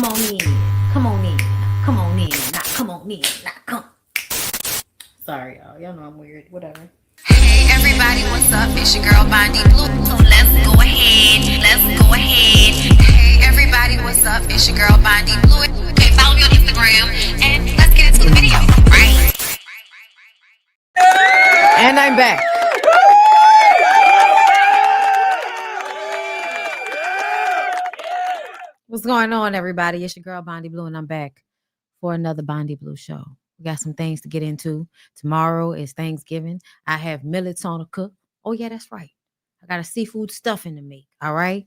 Come on in. Come on in. Come on in. Now come on in. Now come. Sorry, y'all. Y'all know I'm weird. Whatever. Hey everybody, what's up? It's your girl BondyBlue. So let's go ahead. Hey everybody, what's up? It's your girl BondyBlue. Okay, follow me on Instagram and let's get into the video. Right. And I'm back. What's going on, everybody? It's your girl BondyBlue, and I'm back for another BondyBlue show. We got some things to get into. Tomorrow is Thanksgiving. I have millets on the cook. Oh, yeah, that's right. I got a seafood stuffing to make, all right?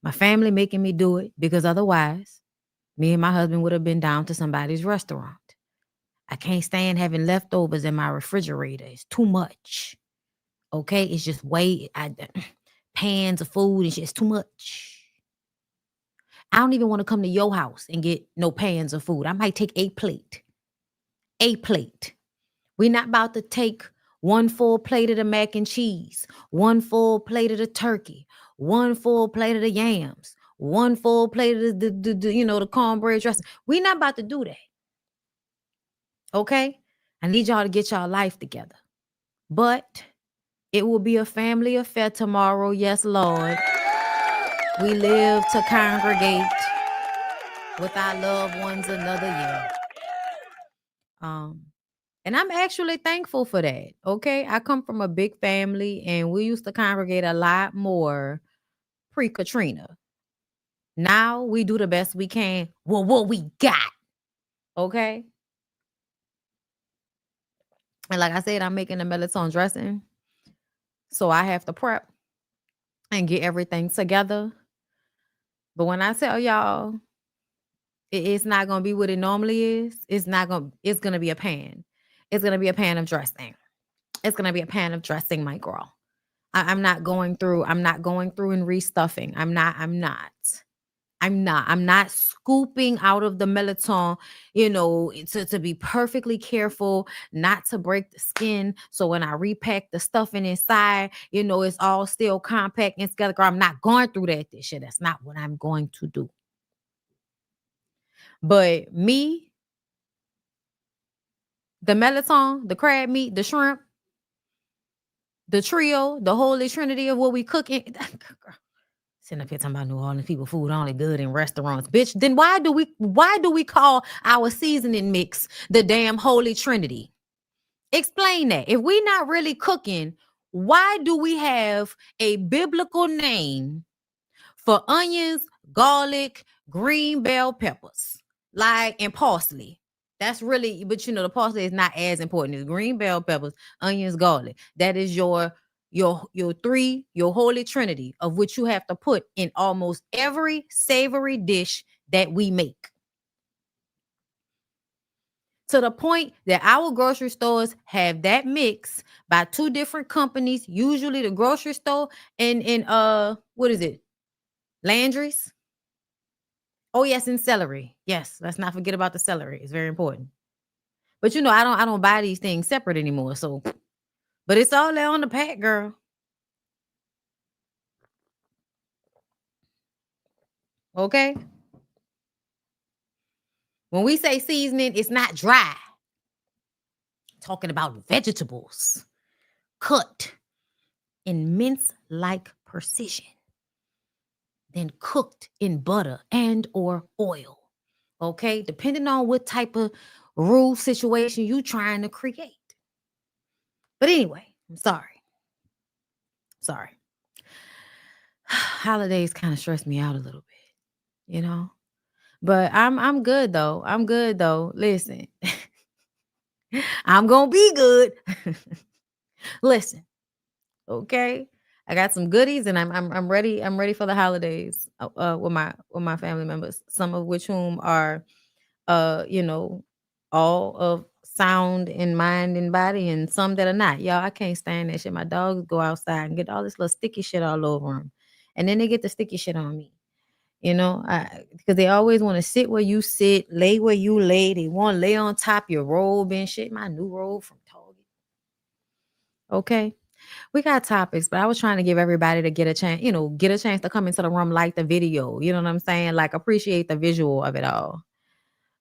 My family making me do it because otherwise, me and my husband would have been down to somebody's restaurant. I can't stand having leftovers in my refrigerator. It's too much, okay? It's just pans of food and shit. It's too much. I don't even want to come to your house and get no pans of food. I might take a plate. We're not about to take one full plate of the mac and cheese, one full plate of the turkey, one full plate of the yams, one full plate of the cornbread dressing. We're not about to do that. Okay? I need y'all to get y'all life together. But it will be a family affair tomorrow. Yes, Lord. We live to congregate with our loved ones another year. And I'm actually thankful for that. Okay. I come from a big family and we used to congregate a lot more pre-Katrina. Now we do the best we can. Well, what we got. Okay. And like I said, I'm making a melatonin dressing. So I have to prep and get everything together. But when I tell y'all, it's not going to be what it normally is. It's going to be a pan. It's going to be a pan of dressing. It's going to be a pan of dressing, my girl. I'm not going through and restuffing. I'm not scooping out of the melatonin, to be perfectly careful, not to break the skin. So when I repack the stuffing inside, it's all still compact and together. Girl, I'm not going through that this year. That's not what I'm going to do. But me, the melatonin, the crab meat, the shrimp, the trio, the holy trinity of what we cooking. Sitting up here talking about New Orleans people food only good in restaurants. Bitch, then why do we call our seasoning mix the damn holy trinity? Explain that. If we not really cooking, why do we have a biblical name for onions, garlic, green bell peppers, and parsley? That's really, but the parsley is not as important as green bell peppers, onions, garlic. That is your holy trinity of which you have to put in almost every savory dish that we make. To the point that our grocery stores have that mix by two different companies, usually the grocery store and what is it? Landry's. Oh yes, and celery. Yes, let's not forget about the celery. It's very important. But I don't buy these things separate anymore. So, but it's all there on the pack, girl. Okay. When we say seasoning, it's not dry. Talking about vegetables cut in mince-like precision, then cooked in butter and or oil. Okay, depending on what type of rule situation you trying to create. But anyway, I'm sorry. Holidays kind of stress me out a little bit, But I'm good though. Listen. I'm gonna be good. Listen, okay. I got some goodies, and I'm ready. I'm ready for the holidays. With my family members, some of which whom are, all of sound in mind and body, and some that are not. Y'all, I can't stand that shit. My dogs go outside and get all this little sticky shit all over them, and then they get the sticky shit on me. Because they always want to sit where you sit, lay where you lay. They want to lay on top your robe and shit. My new robe from Target. Okay. We got topics, but I was trying to give everybody to get a chance, get a chance to come into the room, like the video. You know what I'm saying? Like appreciate the visual of it all.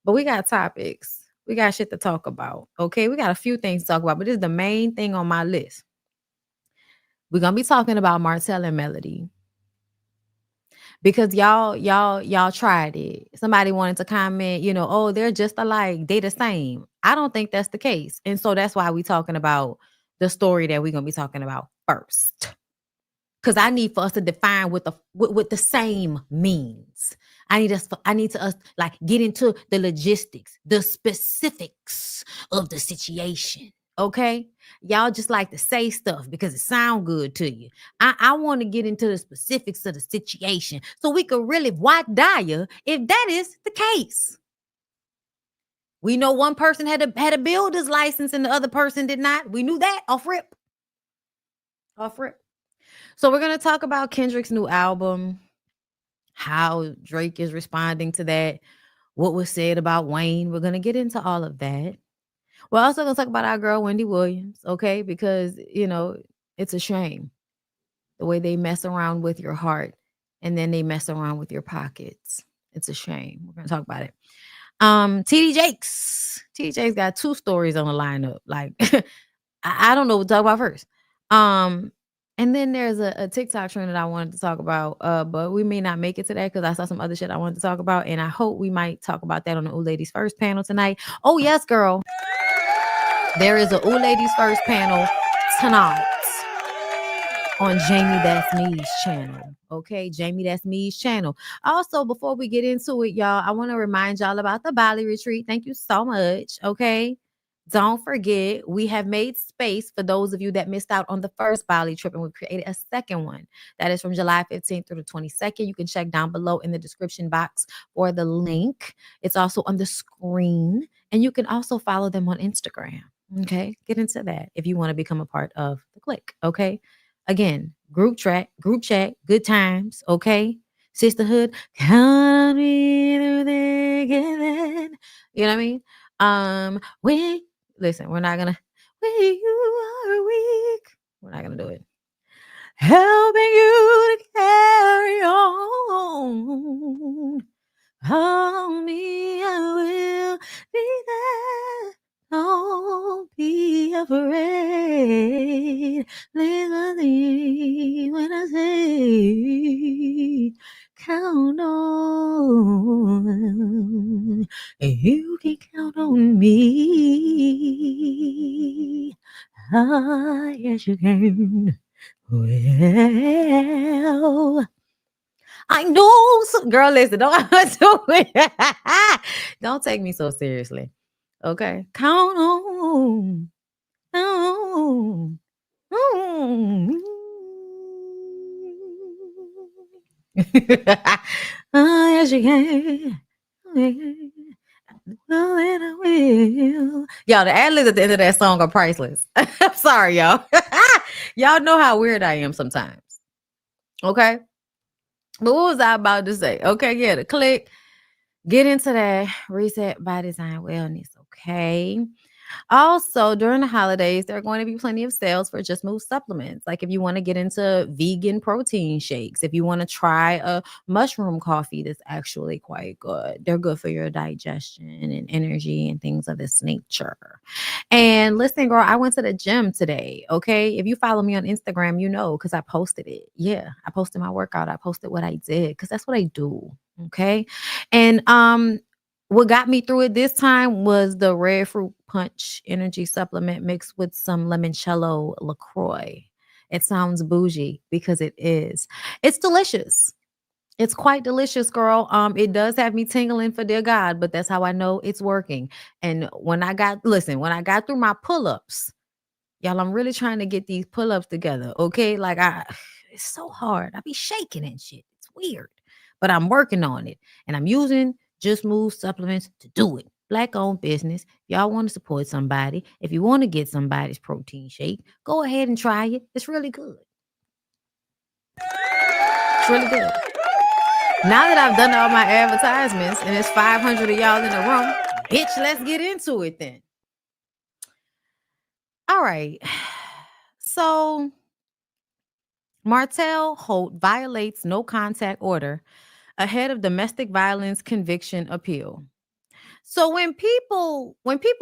But we got topics. We got shit to talk about. Okay. We got a few things to talk about, but this is the main thing on my list. We're gonna be talking about Martell and Melody. Because y'all tried it. Somebody wanted to comment, oh, they're just alike, they the same. I don't think that's the case. And so that's why we talking about the story that we're gonna be talking about first. Because I need for us to define what the same means. I need to like get into the logistics, the specifics of the situation. Okay, y'all just like to say stuff because it sound good to you. I want to get into the specifics of the situation so we could really what dire if that is the case. We know one person had a builder's license and the other person did not. We knew that off rip. So we're going to talk about Kendrick's new album, how Drake is responding to that, what was said about Wayne. We're going to get into all of that. We're also going to talk about our girl, Wendy Williams, okay? Because, it's a shame the way they mess around with your heart and then they mess around with your pockets. It's a shame. We're going to talk about it. TD Jakes. TD Jakes got 2 stories on the lineup. Like, I don't know what to talk about first. And then there's a TikTok trend that I wanted to talk about, but we may not make it to that because I saw some other shit I wanted to talk about, and I hope we might talk about that on the Ooh Ladies First panel tonight. Oh, yes, girl. There is a Ooh Ladies First panel tonight on Jamie That's Me's channel. Okay, Jamie That's Me's channel. Also, before we get into it, y'all, I want to remind y'all about the BALI retreat. Thank you so much. Okay. Don't forget, we have made space for those of you that missed out on the first BALI trip, and we've created a second one that is from July 15th through the 22nd. You can check down below in the description box for the link. It's also on the screen, and you can also follow them on Instagram. Okay, get into that if you want to become a part of the clique. Okay, again, group chat, good times. Okay, sisterhood, count me through thick and thin. You know what I mean? Listen, we're not gonna. When you are weak, we're not gonna do it. Helping you to carry on. Hold me, I will be there. Don't be afraid. Literally, when I say count on, you can count on me. Ah, yes, you can. Well, I know some girl. Listen, don't do it. Don't take me so seriously. Okay, count on. Oh, yes, you can. Well, and I will. Y'all, the ad-libs at the end of that song are priceless. I'm sorry, y'all. Y'all know how weird I am sometimes. Okay. But what was I about to say? Okay, yeah, the click. Get into that reset by design wellness. Okay. Also, during the holidays, there are going to be plenty of sales for Just Move supplements. Like if you want to get into vegan protein shakes, if you want to try a mushroom coffee that's actually quite good. They're good for your digestion and energy and things of this nature. And listen, girl, I went to the gym today. Okay. If you follow me on Instagram, you know, because I posted it. Yeah, I posted my workout. I posted what I did because that's what I do. Okay. And what got me through it this time was the red fruit punch energy supplement mixed with some limoncello LaCroix. It sounds bougie because it is. It's delicious. It's quite delicious, girl. It does have me tingling for dear God, but that's how I know it's working. And when I got through my pull-ups, y'all, I'm really trying to get these pull-ups together. Okay. Like it's so hard. I be shaking and shit. It's weird, but I'm working on it and I'm using Just Move supplements to do it. Black-owned business. Y'all want to support somebody. If you want to get somebody's protein shake, go ahead and try it. It's really good. It's really good. Now that I've done all my advertisements and it's 500 of y'all in the room, bitch, let's get into it then. All right. So Martell Holt violates no contact order ahead of domestic violence conviction appeal. So when people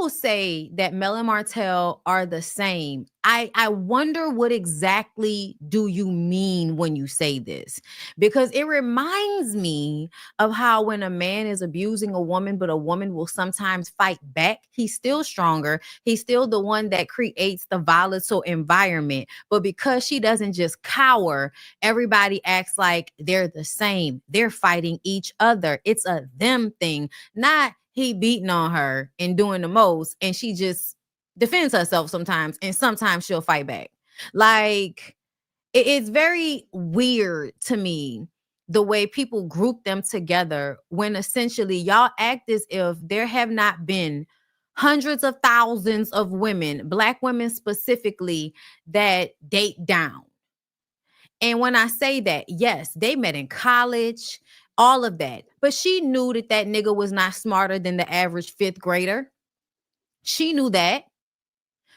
say that Mel and Martell are the same, I wonder what exactly do you mean when you say this? Because it reminds me of how when a man is abusing a woman, but a woman will sometimes fight back, he's still stronger. He's still the one that creates the volatile environment. But because she doesn't just cower, everybody acts like they're the same. They're fighting each other. It's a them thing, not he beating on her and doing the most, and she just defends herself sometimes, and sometimes she'll fight back. Like it's very weird to me the way people group them together when essentially y'all act as if there have not been hundreds of thousands of women, Black women specifically, that date down. And when I say that, yes, they met in college, all of that. But she knew that that nigga was not smarter than the average fifth grader. She knew that,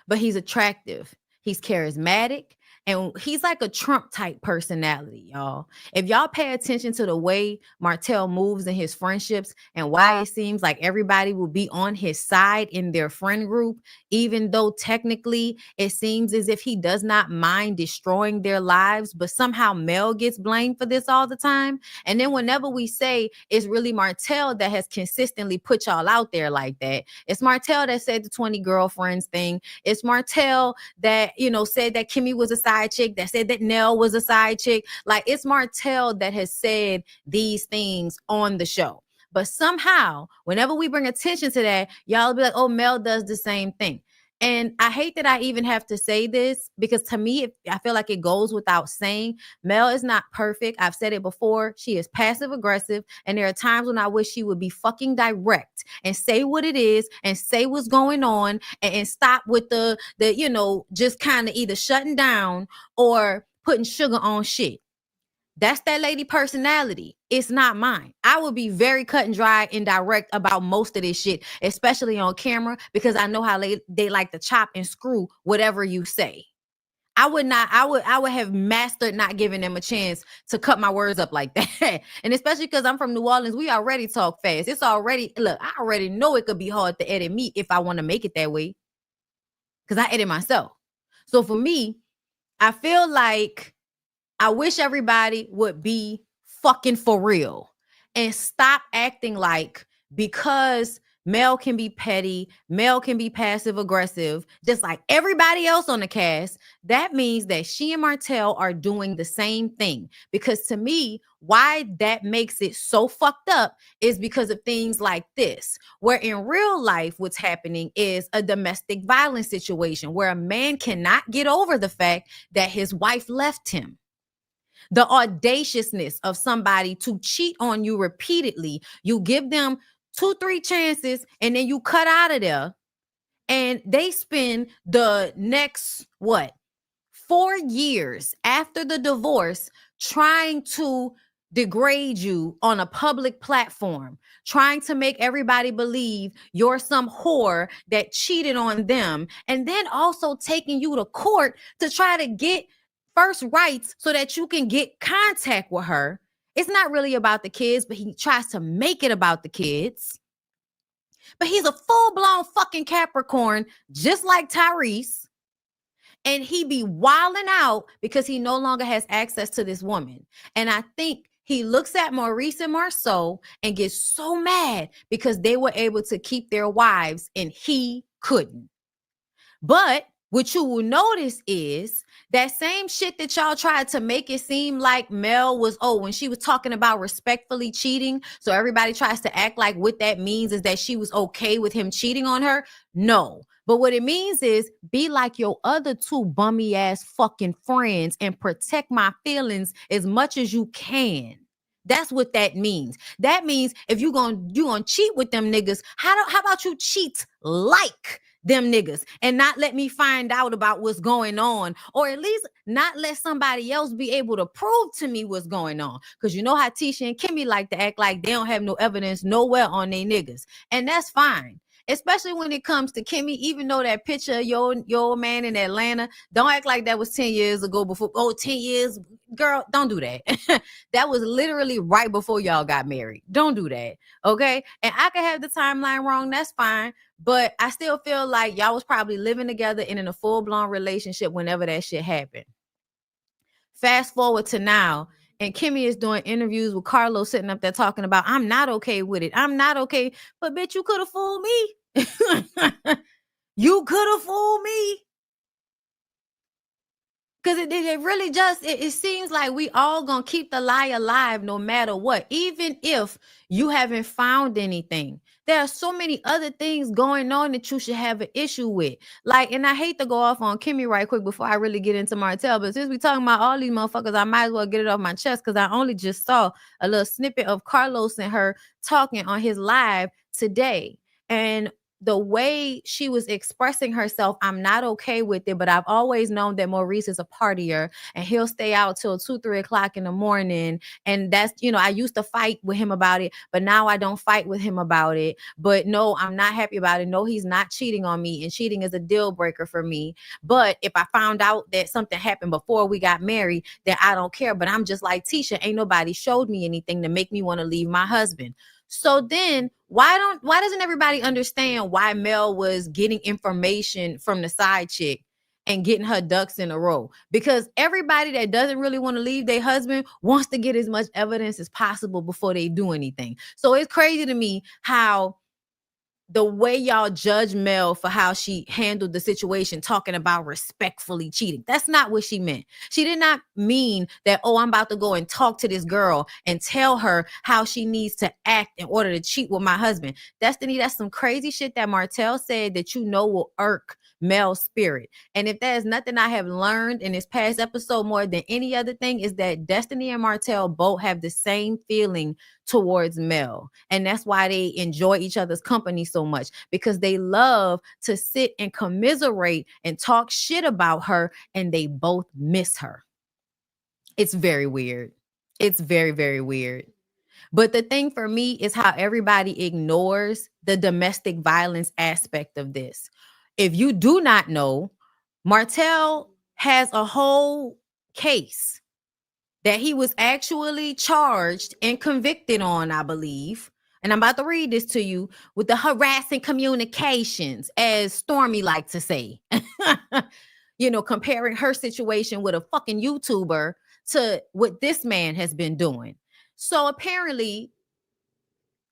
but he's attractive. He's charismatic. And he's like a Trump type personality, y'all. If y'all pay attention to the way Martell moves in his friendships and why it seems like everybody will be on his side in their friend group, even though technically it seems as if he does not mind destroying their lives, but somehow Mel gets blamed for this all the time. And then whenever we say it's really Martell that has consistently put y'all out there like that, it's Martell that said the 20 girlfriends thing. It's Martell that, said that Kimmy was a side chick, that said that Nell was a side chick. Like, it's Martell that has said these things on the show. But somehow, whenever we bring attention to that, y'all will be like, oh, Mel does the same thing. And I hate that I even have to say this, because to me, I feel like it goes without saying. Mel is not perfect. I've said it before. She is passive aggressive. And there are times when I wish she would be fucking direct and say what it is and say what's going on, and stop with the just kind of either shutting down or putting sugar on shit. That's that lady personality. It's not mine. I will be very cut and dry and direct about most of this shit, especially on camera, because I know how they like to chop and screw whatever you say. I would have mastered not giving them a chance to cut my words up like that. And especially because I'm from New Orleans, we already talk fast. I already know it could be hard to edit me if I want to make it that way, because I edit myself. So for me, I feel like I wish everybody would be fucking for real and stop acting like because Mel can be petty, Mel can be passive aggressive, just like everybody else on the cast, that means that she and Martell are doing the same thing. Because to me, why that makes it so fucked up is because of things like this, where in real life, what's happening is a domestic violence situation where a man cannot get over the fact that his wife left him. The audaciousness of somebody to cheat on you repeatedly. You give them 2-3 chances and then you cut out of there. And they spend the next, 4 years after the divorce trying to degrade you on a public platform, trying to make everybody believe you're some whore that cheated on them, and then also taking you to court to try to get first rights so that you can get contact with her. It's not really about the kids, but he tries to make it about the kids. But he's a full-blown fucking Capricorn, just like Tyrese. And he be wilding out because he no longer has access to this woman. And I think he looks at Maurice and Marceau and gets so mad because they were able to keep their wives and he couldn't. But what you will notice is that same shit that y'all tried to make it seem like Mel was, when she was talking about respectfully cheating, so everybody tries to act like what that means is that she was okay with him cheating on her. No. But what it means is be like your other two bummy ass fucking friends and protect my feelings as much as you can. That's what that means. That means if you gonna cheat with them niggas, how about you cheat like them niggas and not let me find out about what's going on, or at least not let somebody else be able to prove to me what's going on. Because you know how Tisha and Kimmy like to act like they don't have no evidence nowhere on they niggas. And that's fine. especially when it comes to Kimmy. Even though that picture of your man in Atlanta, don't act like that was 10 years ago before. 10 years, girl, don't do that. That was literally right before y'all got married. Don't do that, okay? And I could have the timeline wrong, that's fine, but I still feel like y'all was probably living together and in a full-blown relationship whenever that shit happened. Fast forward to now, and Kimmy is doing interviews with Carlos sitting up there talking about, I'm not okay with it. I'm not okay. But bitch, you could have fooled me. You could have fooled me. Because it really just, it seems like we all gonna keep the lie alive no matter what. Even if you haven't found anything, there are so many other things going on that you should have an issue with. Like, and I hate to go off on Kimmy right quick before I really get into Martell, but since we talking about all these motherfuckers, I might as well get it off my chest because I only just saw a little snippet of Carlos and her talking on his live today. And the way she was expressing herself, I'm not okay with it, but I've always known that Maurice is a partier and he'll stay out till 2-3 o'clock in the morning. And that's, I used to fight with him about it, but now I don't fight with him about it. But no, I'm not happy about it. No, he's not cheating on me, and cheating is a deal breaker for me. But if I found out that something happened before we got married, then I don't care. But I'm just like Tisha, ain't nobody showed me anything to make me want to leave my husband. So then why doesn't everybody understand why Mel was getting information from the side chick and getting her ducks in a row? Because everybody that doesn't really want to leave their husband wants to get as much evidence as possible before they do anything. So it's crazy to me how the way y'all judge Mel for how she handled the situation, talking about respectfully cheating. That's not what she meant. She did not mean that, I'm about to go and talk to this girl and tell her how she needs to act in order to cheat with my husband. Destiny, that's some crazy shit that Martell said that will irk Mel's spirit. And if there's nothing I have learned in this past episode more than any other thing, is that Destiny and Martell both have the same feeling towards Mel. And that's why they enjoy each other's company so much, because they love to sit and commiserate and talk shit about her, and they both miss her. It's very weird. It's very, very weird. But the thing for me is how everybody ignores the domestic violence aspect of this. If you do not know, Martell has a whole case that he was actually charged and convicted on, I believe. And I'm about to read this to you, with the harassing communications, as Stormy liked to say. Comparing her situation with a fucking YouTuber to what this man has been doing. So apparently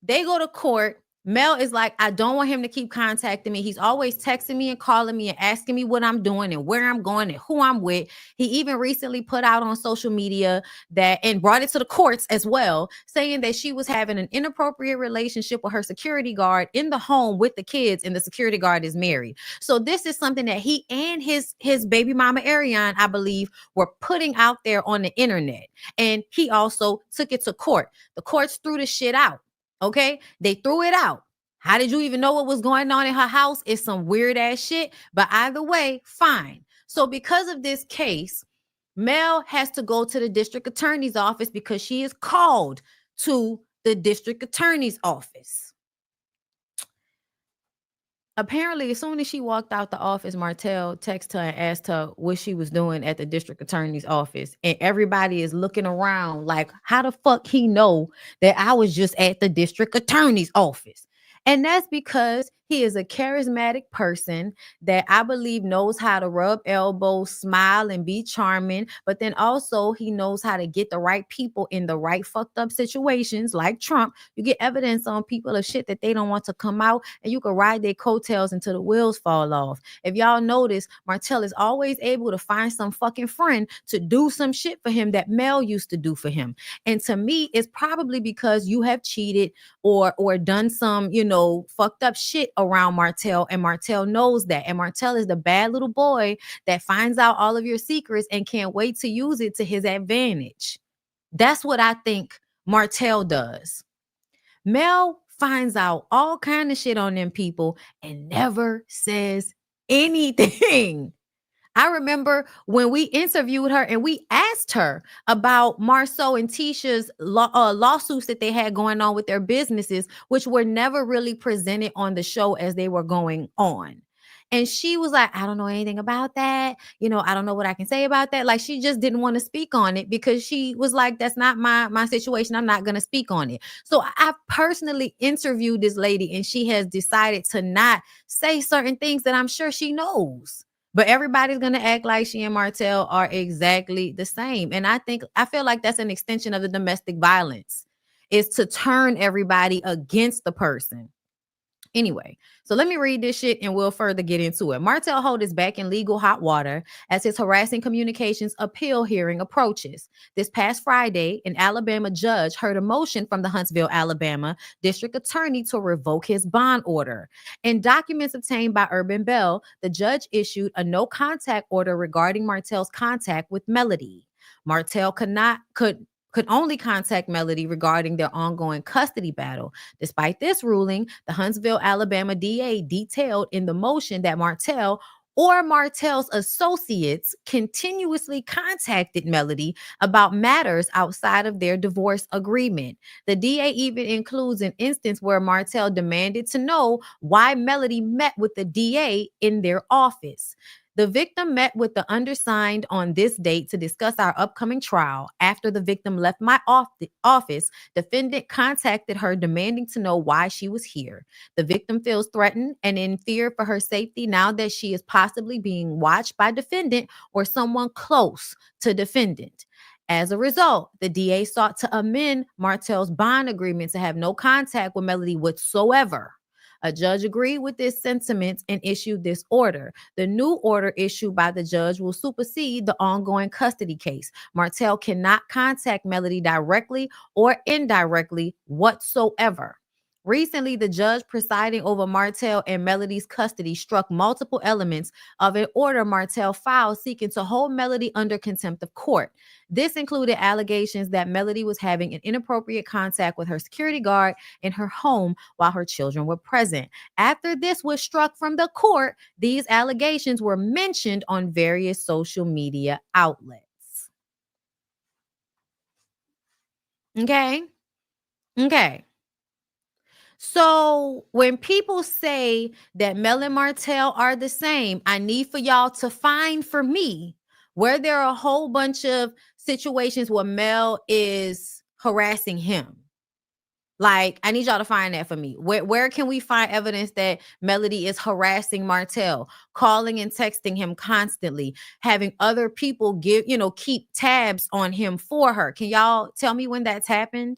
they go to court. Mel is like, I don't want him to keep contacting me. He's always texting me and calling me and asking me what I'm doing and where I'm going and who I'm with. He even recently put out on social media and brought it to the courts as well, saying that she was having an inappropriate relationship with her security guard in the home with the kids, and the security guard is married. So this is something that he and his baby mama Ariane, I believe, were putting out there on the internet. And he also took it to court. The courts threw the shit out. Okay, they threw it out. How did you even know what was going on in her house? It's some weird ass shit. But either way, fine. So because of this case, Mel has to go to the district attorney's office because she is called to the district attorney's office. Apparently, as soon as she walked out the office, Martell texted her and asked her what she was doing at the district attorney's office. And everybody is looking around like, how the fuck he know that I was just at the district attorney's office? And that's because he is a charismatic person that I believe knows how to rub elbows, smile, and be charming. But then also he knows how to get the right people in the right fucked up situations, like Trump. You get evidence on people of shit that they don't want to come out, and you can ride their coattails until the wheels fall off. If y'all notice, Martell is always able to find some fucking friend to do some shit for him that Mel used to do for him. And to me, it's probably because you have cheated or done some, fucked up shit around Martell, and Martell knows that. And Martell is the bad little boy that finds out all of your secrets and can't wait to use it to his advantage. That's what I think Martell does. Mel finds out all kind of shit on them people and never says anything. I remember when we interviewed her and we asked her about Marceau and Tisha's lawsuits that they had going on with their businesses, which were never really presented on the show as they were going on. And she was like, I don't know anything about that. I don't know what I can say about that. Like, she just didn't want to speak on it because she was like, that's not my situation. I'm not going to speak on it. So I personally interviewed this lady and she has decided to not say certain things that I'm sure she knows. But everybody's going to act like she and Martell are exactly the same. And I feel like that's an extension of the domestic violence, is to turn everybody against the person. Anyway, so let me read this shit and we'll further get into it. Martell Holt is back in legal hot water as his harassing communications appeal hearing approaches. This past Friday, an Alabama judge heard a motion from the Huntsville, Alabama district attorney to revoke his bond order. In documents obtained by Urban Bell, the judge issued a no contact order regarding Martell's contact with Melody. Martell could only contact Melody regarding their ongoing custody battle. Despite this ruling, the Huntsville, Alabama DA detailed in the motion that Martell or Martell's associates continuously contacted Melody about matters outside of their divorce agreement. The DA even includes an instance where Martell demanded to know why Melody met with the DA in their office. The victim met with the undersigned on this date to discuss our upcoming trial. After the victim left my office, defendant contacted her demanding to know why she was here. The victim feels threatened and in fear for her safety now that she is possibly being watched by defendant or someone close to defendant. As a result, the DA sought to amend Martell's bond agreement to have no contact with Melody whatsoever. A judge agreed with this sentiment and issued this order. The new order issued by the judge will supersede the ongoing custody case. Martell cannot contact Melody directly or indirectly whatsoever. Recently, the judge presiding over Martell and Melody's custody struck multiple elements of an order Martell filed seeking to hold Melody under contempt of court. This included allegations that Melody was having an inappropriate contact with her security guard in her home while her children were present. After this was struck from the court, these allegations were mentioned on various social media outlets. Okay. So when people say that Mel and Martell are the same, I need for y'all to find for me where there are a whole bunch of situations where Mel is harassing him. Like, I need y'all to find that for me. Where can we find evidence that Melody is harassing Martell, calling and texting him constantly, having other people keep tabs on him for her? Can y'all tell me when that's happened?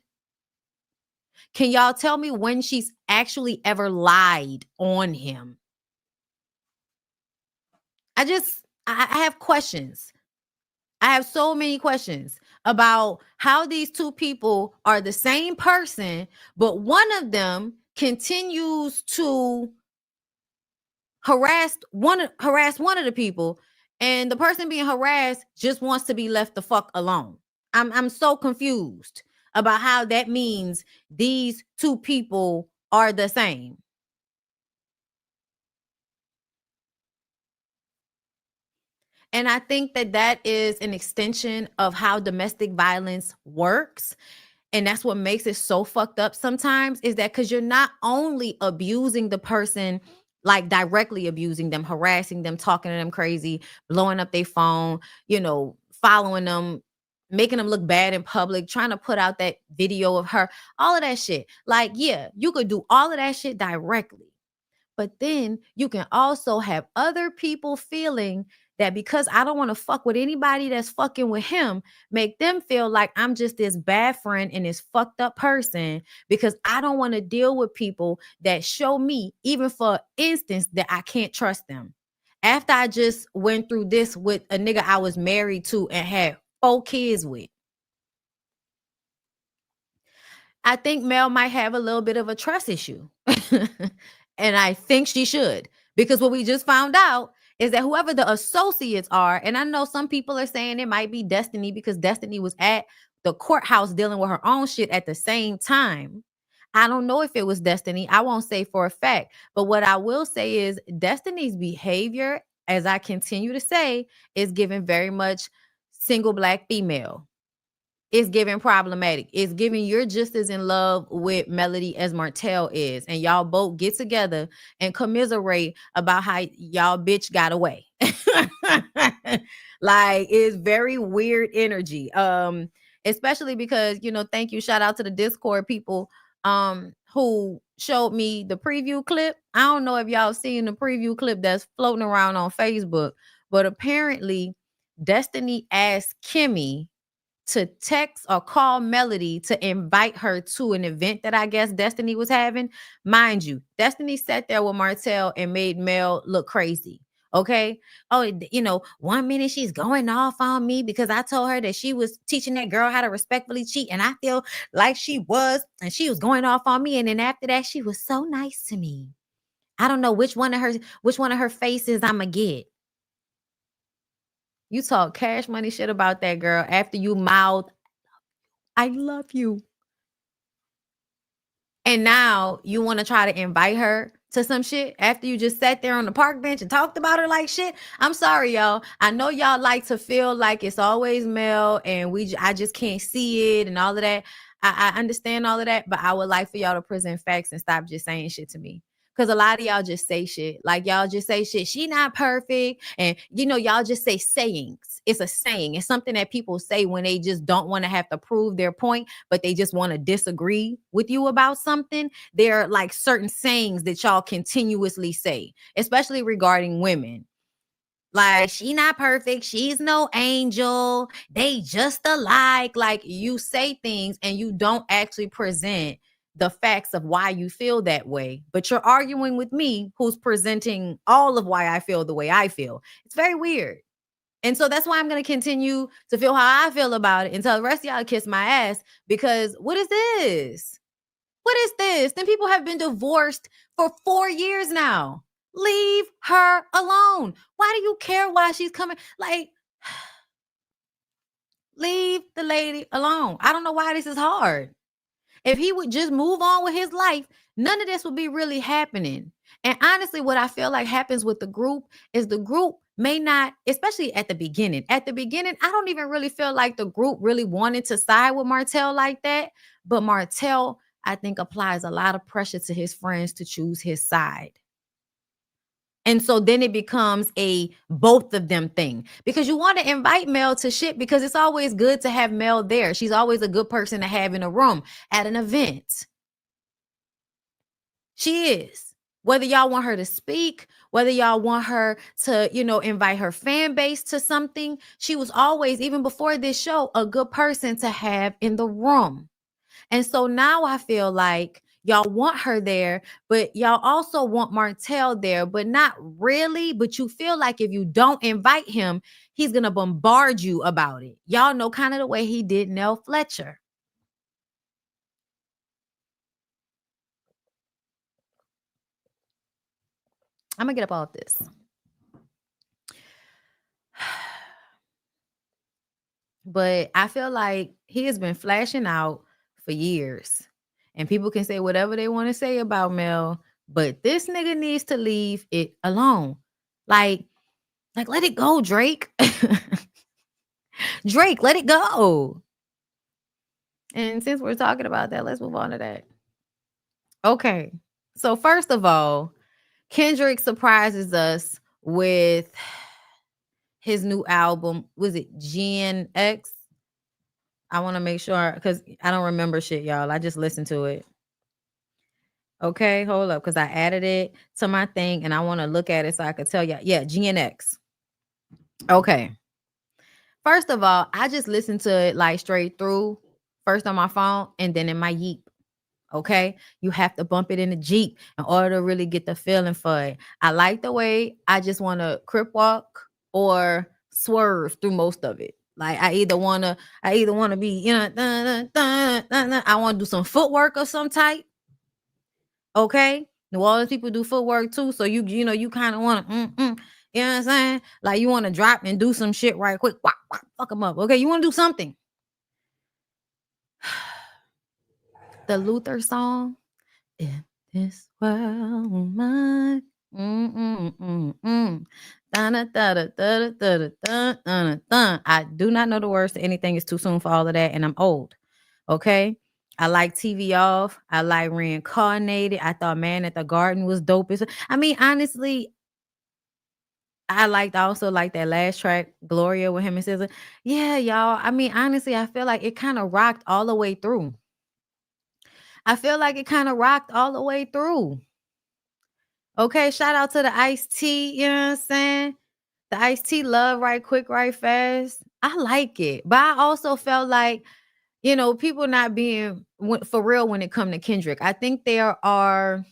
Can y'all tell me when she's actually ever lied on him? I have questions. I have so many questions about how these two people are the same person, but one of them continues to harass one of the people, and the person being harassed just wants to be left the fuck alone. I'm so confused about how that means these two people are the same. And I think that is an extension of how domestic violence works. And that's what makes it so fucked up sometimes, is that because you're not only abusing the person, like directly abusing them, harassing them, talking to them crazy, blowing up their phone, following them, making them look bad in public, trying to put out that video of her, all of that shit. Like, yeah, you could do all of that shit directly. But then you can also have other people feeling that because I don't want to fuck with anybody that's fucking with him, make them feel like I'm just this bad friend and this fucked up person because I don't want to deal with people that show me, even for instance, that I can't trust them. After I just went through this with a nigga I was married to and had 4 kids with. I think Mel might have a little bit of a trust issue. And I think she should, because what we just found out is that whoever the associates are, and I know some people are saying it might be Destiny because Destiny was at the courthouse dealing with her own shit at the same time. I don't know if it was Destiny. I won't say for a fact. But what I will say is Destiny's behavior as I continue to say, is giving very much single Black female. It's giving problematic. It's giving you're just as in love with Melody as Martell is. And y'all both get together and commiserate about how y'all bitch got away. Like, it's very weird energy. Especially because, thank you. Shout out to the Discord people who showed me the preview clip. I don't know if y'all seen the preview clip that's floating around on Facebook, but apparently Destiny asked Kimmy to text or call Melody to invite her to an event that I guess Destiny was having. Mind you, Destiny sat there with Martell and made Mel look crazy. Okay. Oh, 1 minute she's going off on me because I told her that she was teaching that girl how to respectfully cheat. And I feel like she was, and she was going off on me. And then after that, she was so nice to me. I don't know which one of her faces I'ma get. You talk Cash Money shit about that girl after you mouthed, I love you. And now you want to try to invite her to some shit after you just sat there on the park bench and talked about her like shit. I'm sorry, y'all. I know y'all like to feel like it's always Mel and I just can't see it and all of that. I understand all of that, but I would like for y'all to present facts and stop just saying shit to me. Because a lot of y'all just say shit. Like, y'all just say shit. She not perfect. And, y'all just say sayings. It's a saying. It's something that people say when they just don't want to have to prove their point, but they just want to disagree with you about something. There are like certain sayings that y'all continuously say, especially regarding women. Like, she not perfect. She's no angel. They just alike. Like, you say things and you don't actually present the facts of why you feel that way, but you're arguing with me who's presenting all of why I feel the way I feel. It's very weird. And so that's why I'm going to continue to feel how I feel about it until the rest of y'all kiss my ass, because what is this? What is this? Then people have been divorced for 4 years now. Leave her alone. Why do you care why she's coming? Like, leave the lady alone. I don't know why this is hard. If he would just move on with his life, none of this would be really happening. And honestly, what I feel like happens with the group is the group may not, especially at the beginning. At the beginning, I don't even really feel like the group really wanted to side with Martell like that. But Martell, I think, applies a lot of pressure to his friends to choose his side. And so then it becomes a both of them thing, because you want to invite Mel to shit because it's always good to have Mel there. She's always a good person to have in a room at an event. She is. Whether y'all want her to speak, whether y'all want her to, invite her fan base to something, she was always, even before this show, a good person to have in the room. And so now I feel like y'all want her there, but y'all also want Martell there, but not really. But you feel like if you don't invite him, he's going to bombard you about it. Y'all know kind of the way he did Nell Fletcher. I'm going to get up off this. But I feel like he has been flashing out for years. And people can say whatever they want to say about Mel, but this nigga needs to leave it alone. Like let it go, Drake. Drake, let it go. And since we're talking about that, let's move on to that. Okay. So first of all, Kendrick surprises us with his new album. Was it Gen X? I want to make sure, because I don't remember shit, y'all. I just listened to it. Okay, hold up, because I added it to my thing and I want to look at it so I could tell y'all. Yeah, GNX. Okay. First of all, I just listened to it like straight through, first on my phone and then in my Jeep. Okay, you have to bump it in the Jeep in order to really get the feeling for it. I like the way I just want to crip walk or swerve through most of it. Like I either want to be, I want to do some footwork of some type. Okay, New Orleans people do footwork too, so you kind of want to, you know what I'm saying? Like you want to drop and do some shit right quick, whack, whack, fuck them up. Okay, you want to do something. The Luther song, "If This World Were Mine," I do not know the words to anything. It's too soon for all of that, and I'm old. Okay. I like TV off. I like Reincarnated. I thought Man at the Garden was dope. I mean, honestly, I also like that last track, Gloria, with him and SZA. Yeah, y'all. I mean, honestly, I feel like it kind of rocked all the way through. I feel like it kind of rocked all the way through. Okay, shout out to the Ice-T, you know what I'm saying? The Ice-T Love Right Quick, Right Fast. I like it. But I also felt like, people not being for real when it come to Kendrick. I think there are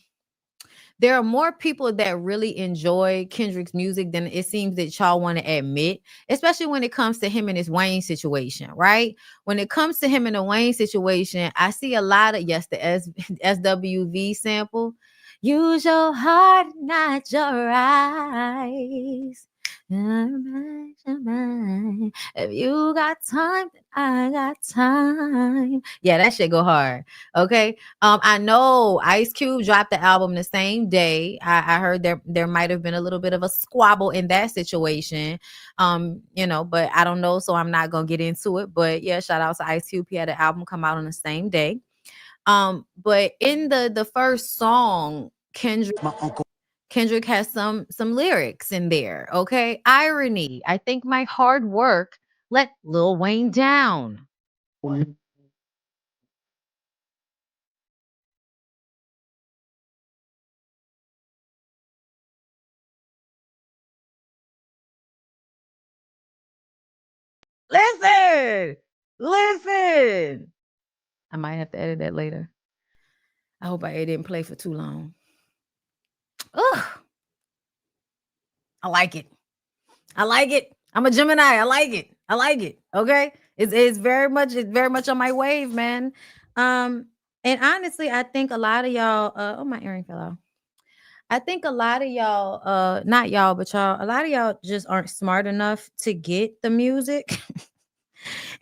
more people that really enjoy Kendrick's music than it seems that y'all want to admit, especially when it comes to him and his Wayne situation, right? When it comes to him and the Wayne situation, I see a lot of, yes, the SWV sample. Use your heart, not your eyes. If you got time, then I got time. Yeah, that shit go hard. Okay. I know Ice Cube dropped the album the same day. I heard there might have been a little bit of a squabble in that situation. But I don't know, so I'm not gonna get into it. But yeah, shout out to Ice Cube. He had an album come out on the same day. But in the first song, Kendrick has some lyrics in there. Okay. Irony. I think my hard work let Lil Wayne down. Listen. Listen. I might have to edit that later. I hope it didn't play for too long. Ugh. I like it. I like it. I'm a Gemini. I like it. I like it. Okay. It's very much on my wave, man. And honestly, I think a lot of y'all, oh, my earring fell off. I think a lot of y'all, not y'all, but y'all, a lot of y'all just aren't smart enough to get the music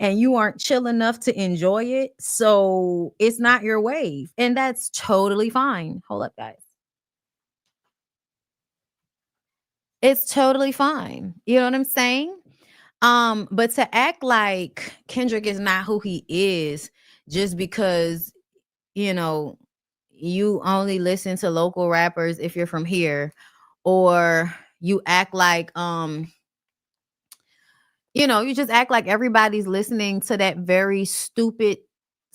and you aren't chill enough to enjoy it. So it's not your wave. And that's totally fine. Hold up, guys. It's totally fine. You know what I'm saying? But to act like Kendrick is not who he is just because, you know, you only listen to local rappers if you're from here, or you act like you just act like everybody's listening to that very stupid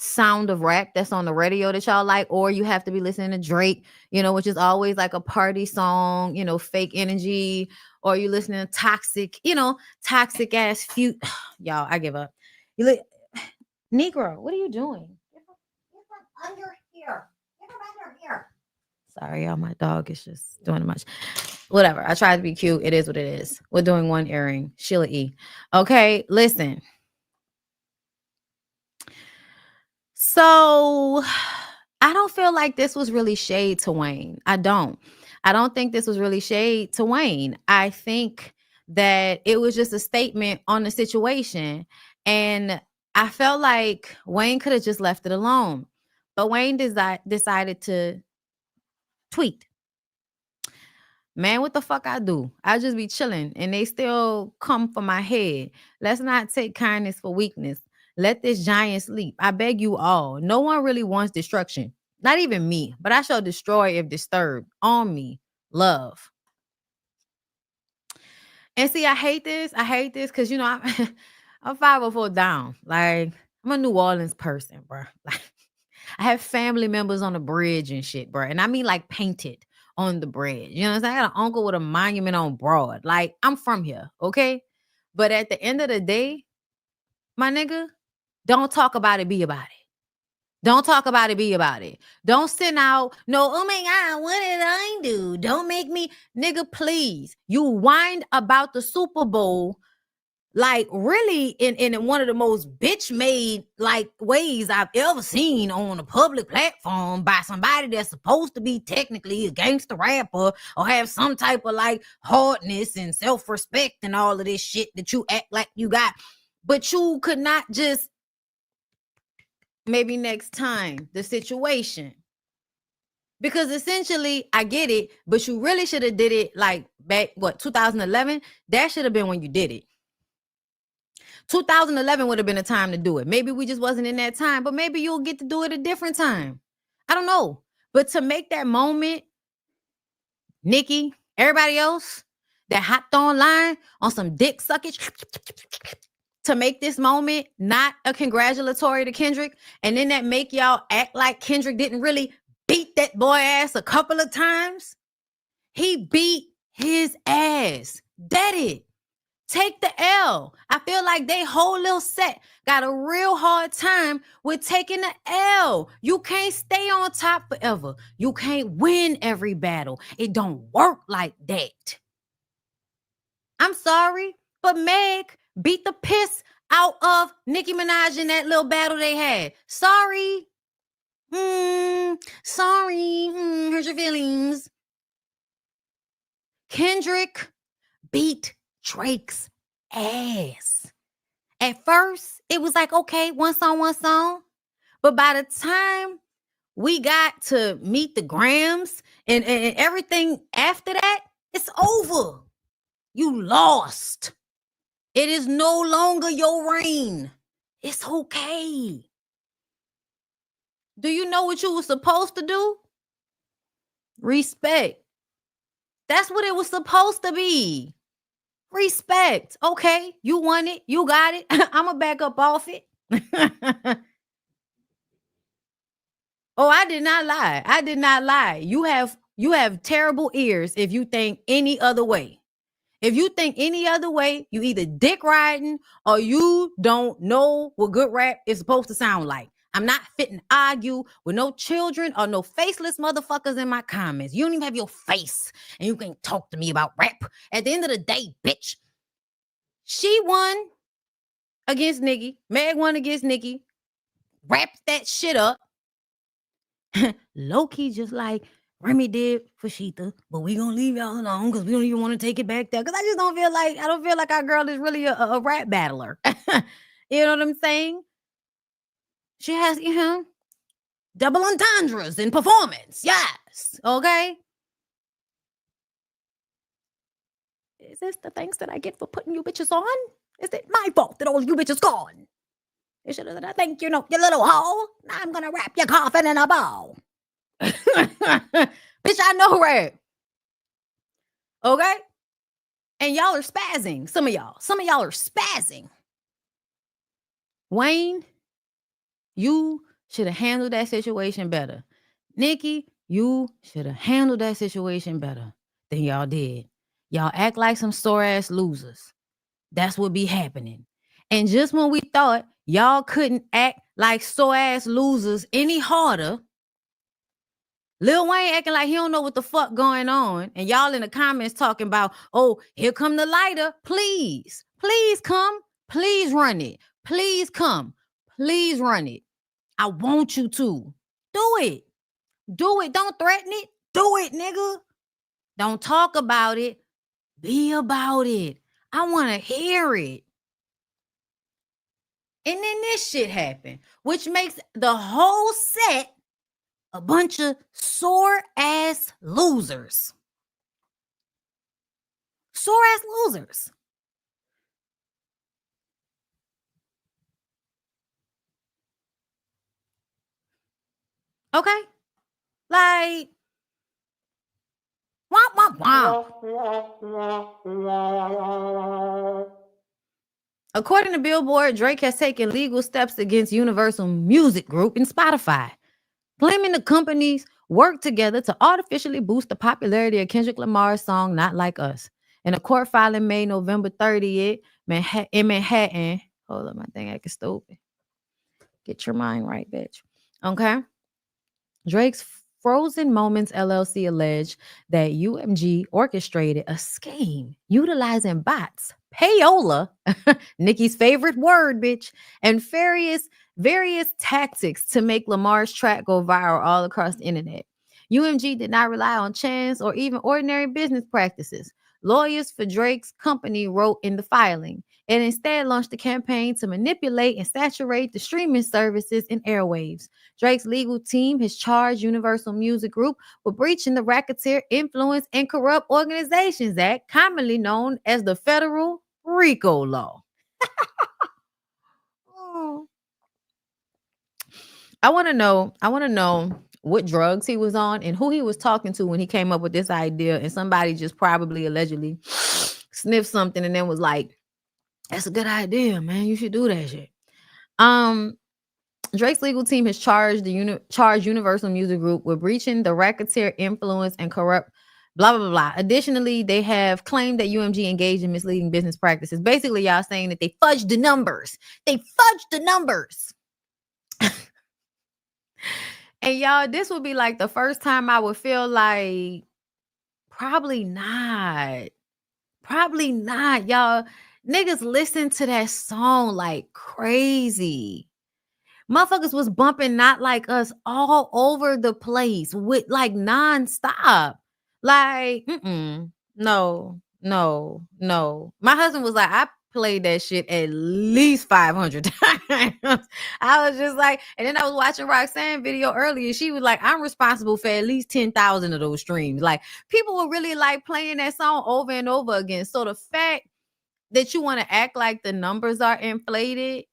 sound of rap that's on the radio that y'all like, or you have to be listening to Drake, which is always like a party song, fake energy, or you listening to toxic ass feud. Y'all, I give up. You look, Negro, what are you doing? Get from under here. Get from under here. Sorry, y'all, my dog is just doing much. Whatever. I tried to be cute. It is what it is. We're doing one earring. Sheila E. Okay, listen. So I don't feel like this was really shade to Wayne. I don't think this was really shade to Wayne. I think that it was just a statement on the situation. And I felt like Wayne could have just left it alone. But Wayne decided to tweet. Man, what the fuck I do? I just be chilling and they still come for my head. Let's not take kindness for weakness. Let this giant sleep. I beg you all. No one really wants destruction. Not even me, but I shall destroy if disturbed. On me. Love. And see, I hate this. Because, I'm 504 down. Like, I'm a New Orleans person, bro. Like, I have family members on the bridge and shit, bro. And I mean like painted on the bridge. You know what I'm saying? I got an uncle with a monument on Broad. Like, I'm from here, okay? But at the end of the day, my nigga, don't talk about it, be about it. Don't talk about it, be about it. Don't send out, no, oh my God, what did I do? Don't make me, nigga, please. You whined about the Super Bowl like really in one of the most bitch made like ways I've ever seen on a public platform by somebody that's supposed to be technically a gangster rapper or have some type of like hardness and self-respect and all of this shit that you act like you got. But you could not just, maybe next time, the situation. Because essentially, I get it, but you really should have did it like back, 2011? That should have been when you did it. 2011 would have been a time to do it. Maybe we just wasn't in that time, but maybe you'll get to do it a different time. I don't know. But to make that moment, Nikki, everybody else that hopped online on some dick suckage, to make this moment not a congratulatory to Kendrick, and then that make y'all act like Kendrick didn't really beat that boy ass a couple of times. He beat his ass. That it. Take the L. I feel like they whole little set got a real hard time with taking the L. You can't stay on top forever. You can't win every battle. It don't work like that. I'm sorry, but Meg beat the piss out of Nicki Minaj in that little battle they had. Sorry. Sorry. Hurt your feelings. Kendrick beat Drake's ass. At first, it was like, okay, one song. But by the time we got to meet the Grams and everything after that, it's over. You lost. It is no longer your reign. It's okay. Do you know what you were supposed to do? Respect. That's what it was supposed to be. Respect. Okay, you won it. You got it. I'm going to back up off it. Oh, I did not lie. I did not lie. You have terrible ears if you think any other way. If you think any other way, you either dick riding or you don't know what good rap is supposed to sound like. I'm not fitting argue with no children or no faceless motherfuckers in my comments. You don't even have your face and you can't talk to me about rap. At the end of the day, bitch, she won against Nicki. Meg won against Nicki. Wrapped that shit up. Low-key just like Remy did for Sheeta, but we gonna leave y'all alone because we don't even want to take it back there. Because I don't feel like our girl is really a rap battler. You know what I'm saying? She has, double entendres in performance. Yes. Okay. Is this the thanks that I get for putting you bitches on? Is it my fault that all you bitches gone? You should have said, thank you, you little hoe. Now I'm gonna wrap your coffin in a bow. Bitch, I know rap. Okay? And y'all are spazzing. Some of y'all are spazzing. Wayne, you should have handled that situation better. Nikki, you should have handled that situation better than y'all did. Y'all act like some sore-ass losers. That's what be happening. And just when we thought y'all couldn't act like sore-ass losers any harder, Lil Wayne acting like he don't know what the fuck going on. And y'all in the comments talking about, oh, here come the lighter. Please come. Please run it. Please come. Please run it. I want you to. Do it. Do it. Don't threaten it. Do it, nigga. Don't talk about it. Be about it. I want to hear it. And then this shit happened, which makes the whole set a bunch of sore-ass losers. Sore-ass losers. Okay? Like, wah, wah, wah. According to Billboard, Drake has taken legal steps against Universal Music Group and Spotify, claiming the companies work together to artificially boost the popularity of Kendrick Lamar's song Not Like Us. In a court filing made November 30th in Manhattan. Hold up, my thing acting stupid. Get your mind right, bitch. Okay. Drake's Frozen Moments LLC alleged that UMG orchestrated a scheme utilizing bots, payola, Nicki's favorite word, bitch, and various tactics to make Lamar's track go viral all across the internet. UMG did not rely on chance or even ordinary business practices. Lawyers for Drake's company wrote in the filing. and instead launched a campaign to manipulate and saturate the streaming services and airwaves. Drake's legal team has charged Universal Music Group with breaching the Racketeer Influence and Corrupt Organizations Act, commonly known as the Federal RICO Law. Oh. I want to know what drugs he was on and who he was talking to when he came up with this idea. And somebody just probably allegedly sniffed something and then was like, "That's a good idea, man. You should do that shit." Drake's legal team has charged Universal Music Group with breaching the Racketeer Influence and Corrupt blah blah blah. Additionally, they have claimed that UMG engaged in misleading business practices. Basically, y'all saying that they fudged the numbers. They fudged the numbers. And y'all, this would be like the first time I would feel like probably not. Probably not. Y'all, niggas listen to that song like crazy. Motherfuckers was bumping Not Like Us all over the place with like nonstop. Like, no. My husband was like, I played that shit at least 500 times. I was just like, and then I was watching Roxanne video earlier. She was like, I'm responsible for at least 10,000 of those streams. Like, people were really like playing that song over and over again. So the fact that you want to act like the numbers are inflated,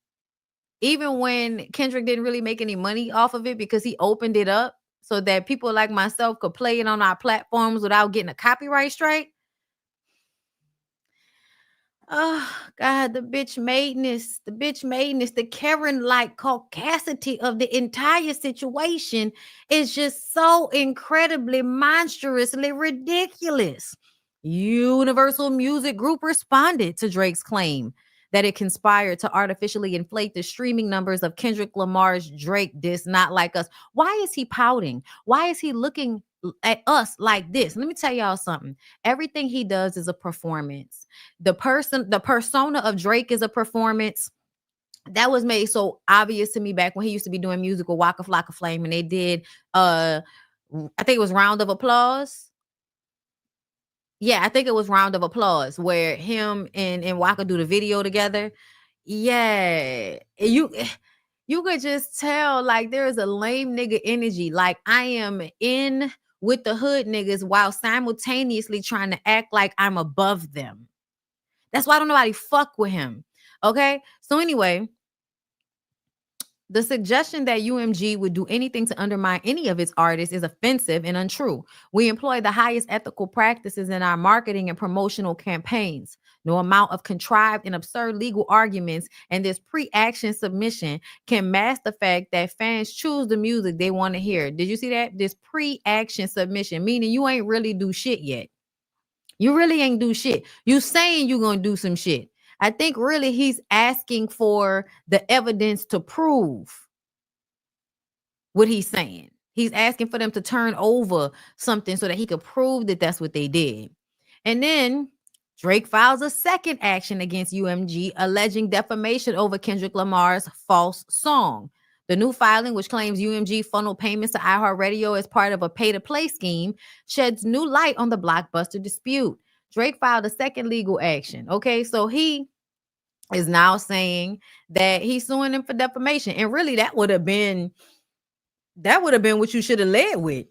even when Kendrick didn't really make any money off of it because he opened it up so that people like myself could play it on our platforms without getting a copyright strike. Oh, God, the bitch madeness, the Karen-like caucasity of the entire situation is just so incredibly monstrously ridiculous. Universal Music Group responded to Drake's claim that it conspired to artificially inflate the streaming numbers of Kendrick Lamar's Drake diss Not Like Us. Why is he pouting? Why is he looking at us like this? Let me tell y'all something. Everything he does is a performance. The persona of Drake is a performance. That was made so obvious to me back when he used to be doing music with Waka Flocka Flame, and they did I think it was Round of Applause. Yeah, I think it was Round of Applause where him and Waka do the video together. Yeah, you could just tell like there is a lame nigga energy. Like I am in with the hood niggas while simultaneously trying to act like I'm above them. That's why I don't nobody fuck with him. Okay, so anyway, the suggestion that UMG would do anything to undermine any of its artists is offensive and untrue. We employ the highest ethical practices in our marketing and promotional campaigns. No amount of contrived and absurd legal arguments and this pre-action submission can mask the fact that fans choose the music they want to hear. Did you see that? This pre-action submission, meaning you ain't really do shit yet. You really ain't do shit. You saying you gonna do some shit. I think really he's asking for the evidence to prove what he's saying. He's asking for them to turn over something so that he could prove that that's what they did. And then Drake files a second action against UMG alleging defamation over Kendrick Lamar's false song. The new filing, which claims UMG funneled payments to iHeartRadio as part of a pay-to-play scheme, sheds new light on the Blockbuster dispute. Drake filed a second legal action. Okay, so he is now saying that he's suing them for defamation. And really, that would have been what you should have led with.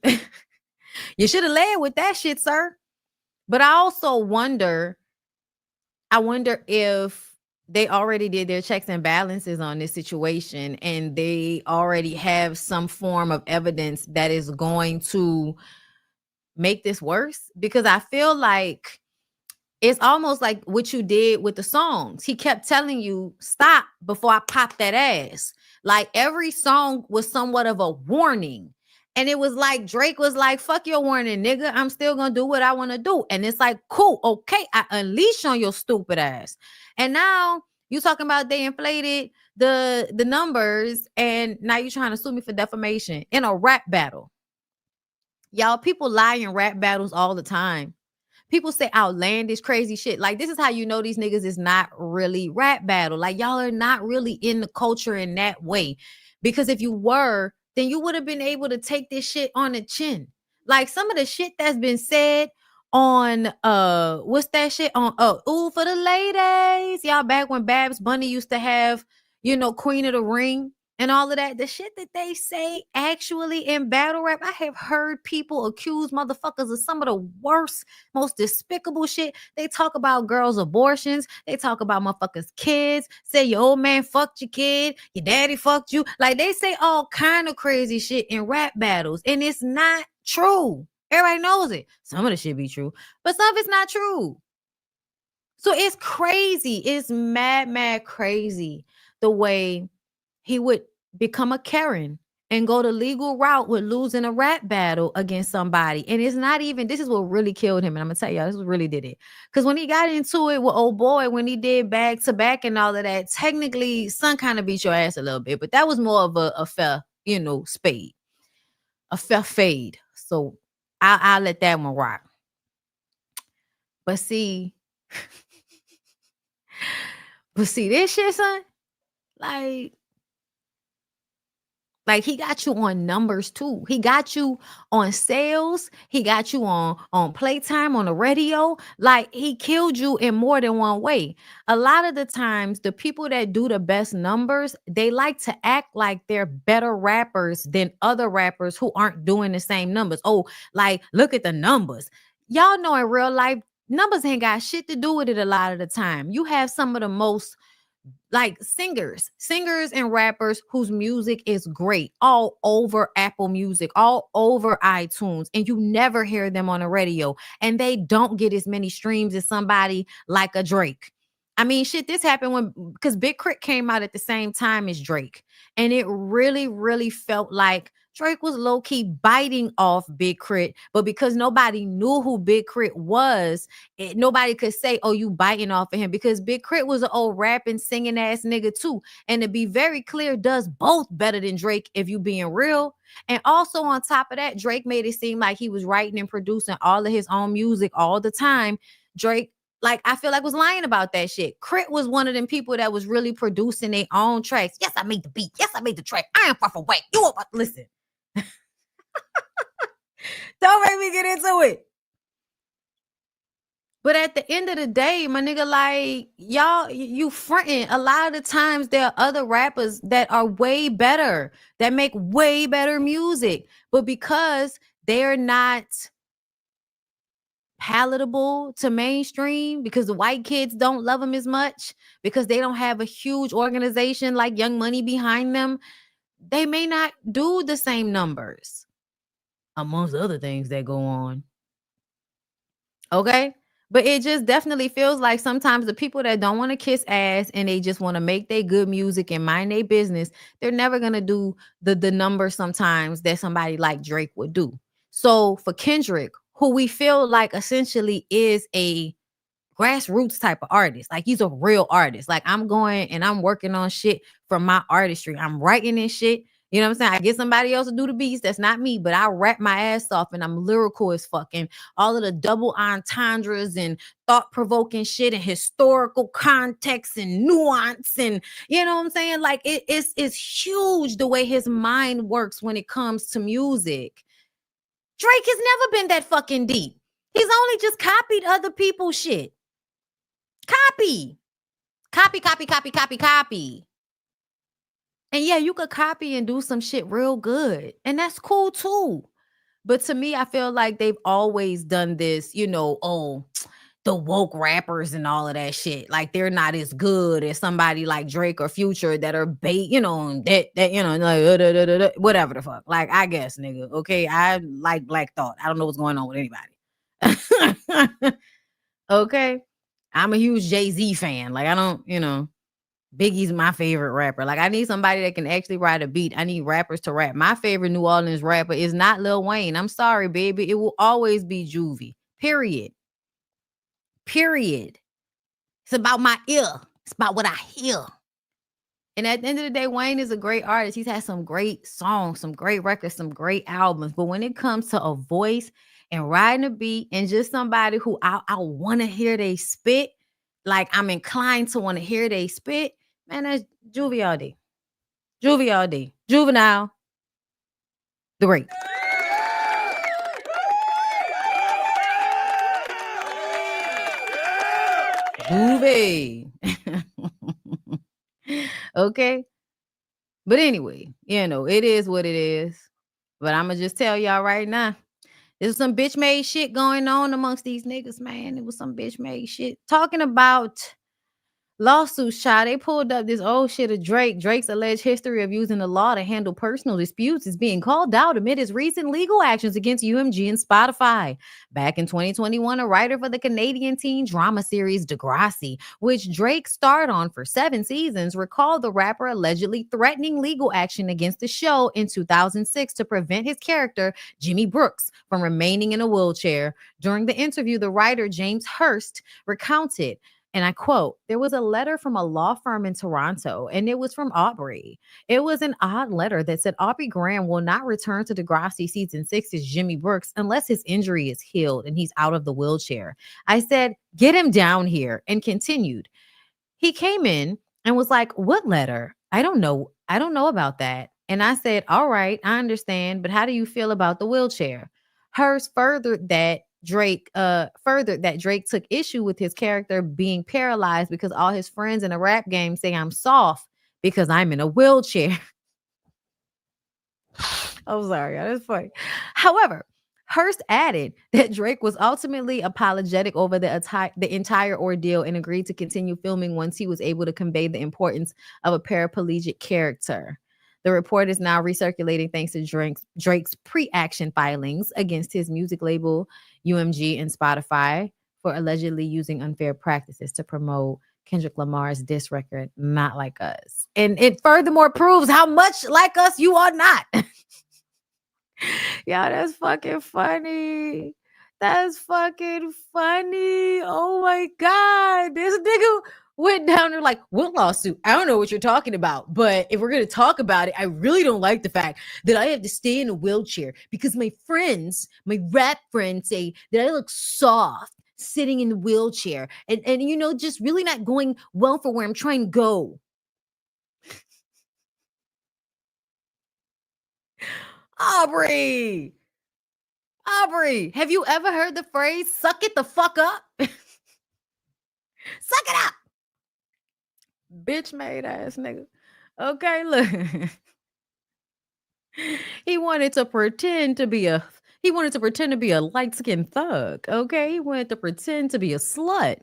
You should have led with that shit, sir. But I also wonder if they already did their checks and balances on this situation and they already have some form of evidence that is going to make this worse. Because I feel like it's almost like what you did with the songs. He kept telling you, stop before I pop that ass. Like every song was somewhat of a warning. And it was like Drake was like, fuck your warning, nigga. I'm still going to do what I want to do. And it's like, cool, okay, I unleash on your stupid ass. And now you talking about they inflated the numbers and now you're trying to sue me for defamation in a rap battle. Y'all, people lie in rap battles all the time. People say outlandish, crazy shit. Like, this is how you know these niggas is not really rap battle. Like, y'all are not really in the culture in that way. Because if you were, then you would have been able to take this shit on the chin. Like, some of the shit that's been said on what's that shit on Ooh for the Ladies. Y'all, back when Babs Bunny used to have, Queen of the Ring and all of that. The shit that they say actually in battle rap, I have heard people accuse motherfuckers of some of the worst, most despicable shit. They talk about girls' abortions. They talk about motherfuckers' kids. Say your old man fucked your kid. Your daddy fucked you. Like, they say all kind of crazy shit in rap battles. And it's not true. Everybody knows it. Some of the shit be true, but some of it's not true. So it's crazy. It's mad crazy the way he would become a Karen and go the legal route with losing a rap battle against somebody. And it's not even, this is what really killed him. And I'm going to tell y'all, this what really did it. Because when he got into it with old boy, when he did back to back and all of that, technically, son kind of beat your ass a little bit. But that was more of a fair, spade. A fair fade. So I'll let that one rock. But see, this shit, son, like he got you on numbers too. He got you on sales. He got you on playtime on the radio. Like, he killed you in more than one way. A lot of the times, the people that do the best numbers, they like to act like they're better rappers than other rappers who aren't doing the same numbers. Oh, like, look at the numbers. Y'all know in real life, numbers ain't got shit to do with it a lot of the time. You have some of the most like singers and rappers whose music is great all over Apple Music, all over iTunes, and you never hear them on the radio, and they don't get as many streams as somebody like a Drake. I mean, shit, this happened because Big Crit came out at the same time as Drake, and it really, really felt like Drake was low-key biting off Big Crit, but because nobody knew who Big Crit was, nobody could say, oh, you biting off of him, because Big Crit was an old rapping, singing ass nigga too. And to be very clear, does both better than Drake if you being real. And also on top of that, Drake made it seem like he was writing and producing all of his own music all the time. Drake, like, I feel like was lying about that shit. Crit was one of them people that was really producing their own tracks. Yes, I made the beat. Yes, I made the track. I am far from whack. You about to listen. Don't make me get into it. But at the end of the day, my nigga, like, y'all, you fronting. A lot of the times there are other rappers that are way better, that make way better music. But because they're not palatable to mainstream, because the white kids don't love them as much, because they don't have a huge organization like Young Money behind them, they may not do the same numbers, amongst other things that go on. Okay? But it just definitely feels like sometimes the people that don't want to kiss ass and they just want to make their good music and mind their business, they're never going to do the numbers sometimes that somebody like Drake would do. So for Kendrick, who we feel like essentially is a grassroots type of artist, like he's a real artist. Like, I'm going and I'm working on shit from my artistry. I'm writing this shit. You know what I'm saying? I get somebody else to do the beats. That's not me, but I rap my ass off and I'm lyrical as fuck. And all of the double entendres and thought-provoking shit and historical context and nuance. And you know what I'm saying? Like, it's huge the way his mind works when it comes to music. Drake has never been that fucking deep. He's only just copied other people's shit. Copy. And yeah, you could copy and do some shit real good. And that's cool too. But to me, I feel like they've always done this, the woke rappers and all of that shit. Like, they're not as good as somebody like Drake or Future that are like, whatever the fuck. Like, I guess, nigga. Okay, I like Black Thought. I don't know what's going on with anybody. Okay. I'm a huge Jay-Z fan. Like, I don't, Biggie's my favorite rapper. Like, I need somebody that can actually write a beat. I need rappers to rap. My favorite New Orleans rapper is not Lil Wayne. I'm sorry, baby. It will always be Juvie. Period. It's about my ear. It's about what I hear. And at the end of the day, Wayne is a great artist. He's had some great songs, some great records, some great albums. But when it comes to a voice and riding a beat and just somebody who I want to hear they spit, like, I'm inclined to want to hear they spit, man, that's Juvie all day. Juvenile, the great. Boovie. Okay. But anyway, it is what it is. But I'm going to just tell y'all right now. There's some bitch made shit going on amongst these niggas, man. It was some bitch made shit. Talking about lawsuits, child. They pulled up this old shit of Drake. Drake's alleged history of using the law to handle personal disputes is being called out amid his recent legal actions against UMG and Spotify. Back in 2021, a writer for the Canadian teen drama series Degrassi, which Drake starred on for 7 seasons, recalled the rapper allegedly threatening legal action against the show in 2006 to prevent his character, Jimmy Brooks, from remaining in a wheelchair. During the interview, the writer James Hurst recounted, and I quote, "There was a letter from a law firm in Toronto, and it was from Aubrey. It was an odd letter that said Aubrey Graham will not return to Degrassi season 6 as Jimmy Brooks unless his injury is healed and he's out of the wheelchair. I said, get him down here," and continued. He came in and was like, "What letter? I don't know. I don't know about that." And I said, "All right, I understand, but how do you feel about the wheelchair?" Hers furthered that Drake took issue with his character being paralyzed because all his friends in a rap game say I'm soft because I'm in a wheelchair. I'm sorry, that's funny. However, Hurst added that Drake was ultimately apologetic over the entire ordeal and agreed to continue filming once he was able to convey the importance of a paraplegic character. The report is now recirculating thanks to Drake's pre-action filings against his music label, UMG, and Spotify for allegedly using unfair practices to promote Kendrick Lamar's diss record, Not Like Us. And it furthermore proves how much like us you are not. Yeah, that's fucking funny. That's fucking funny. Oh my God. This nigga went down there like, "What lawsuit? I don't know what you're talking about. But if we're going to talk about it, I really don't like the fact that I have to stay in a wheelchair because my rap friends say that I look soft sitting in the wheelchair and just really not going well for where I'm trying to go." Aubrey, have you ever heard the phrase, "suck it the fuck up"? Suck it up. Bitch made ass nigga. Okay, look. He wanted to pretend to be a light-skinned thug. Okay, he wanted to pretend to be a slut.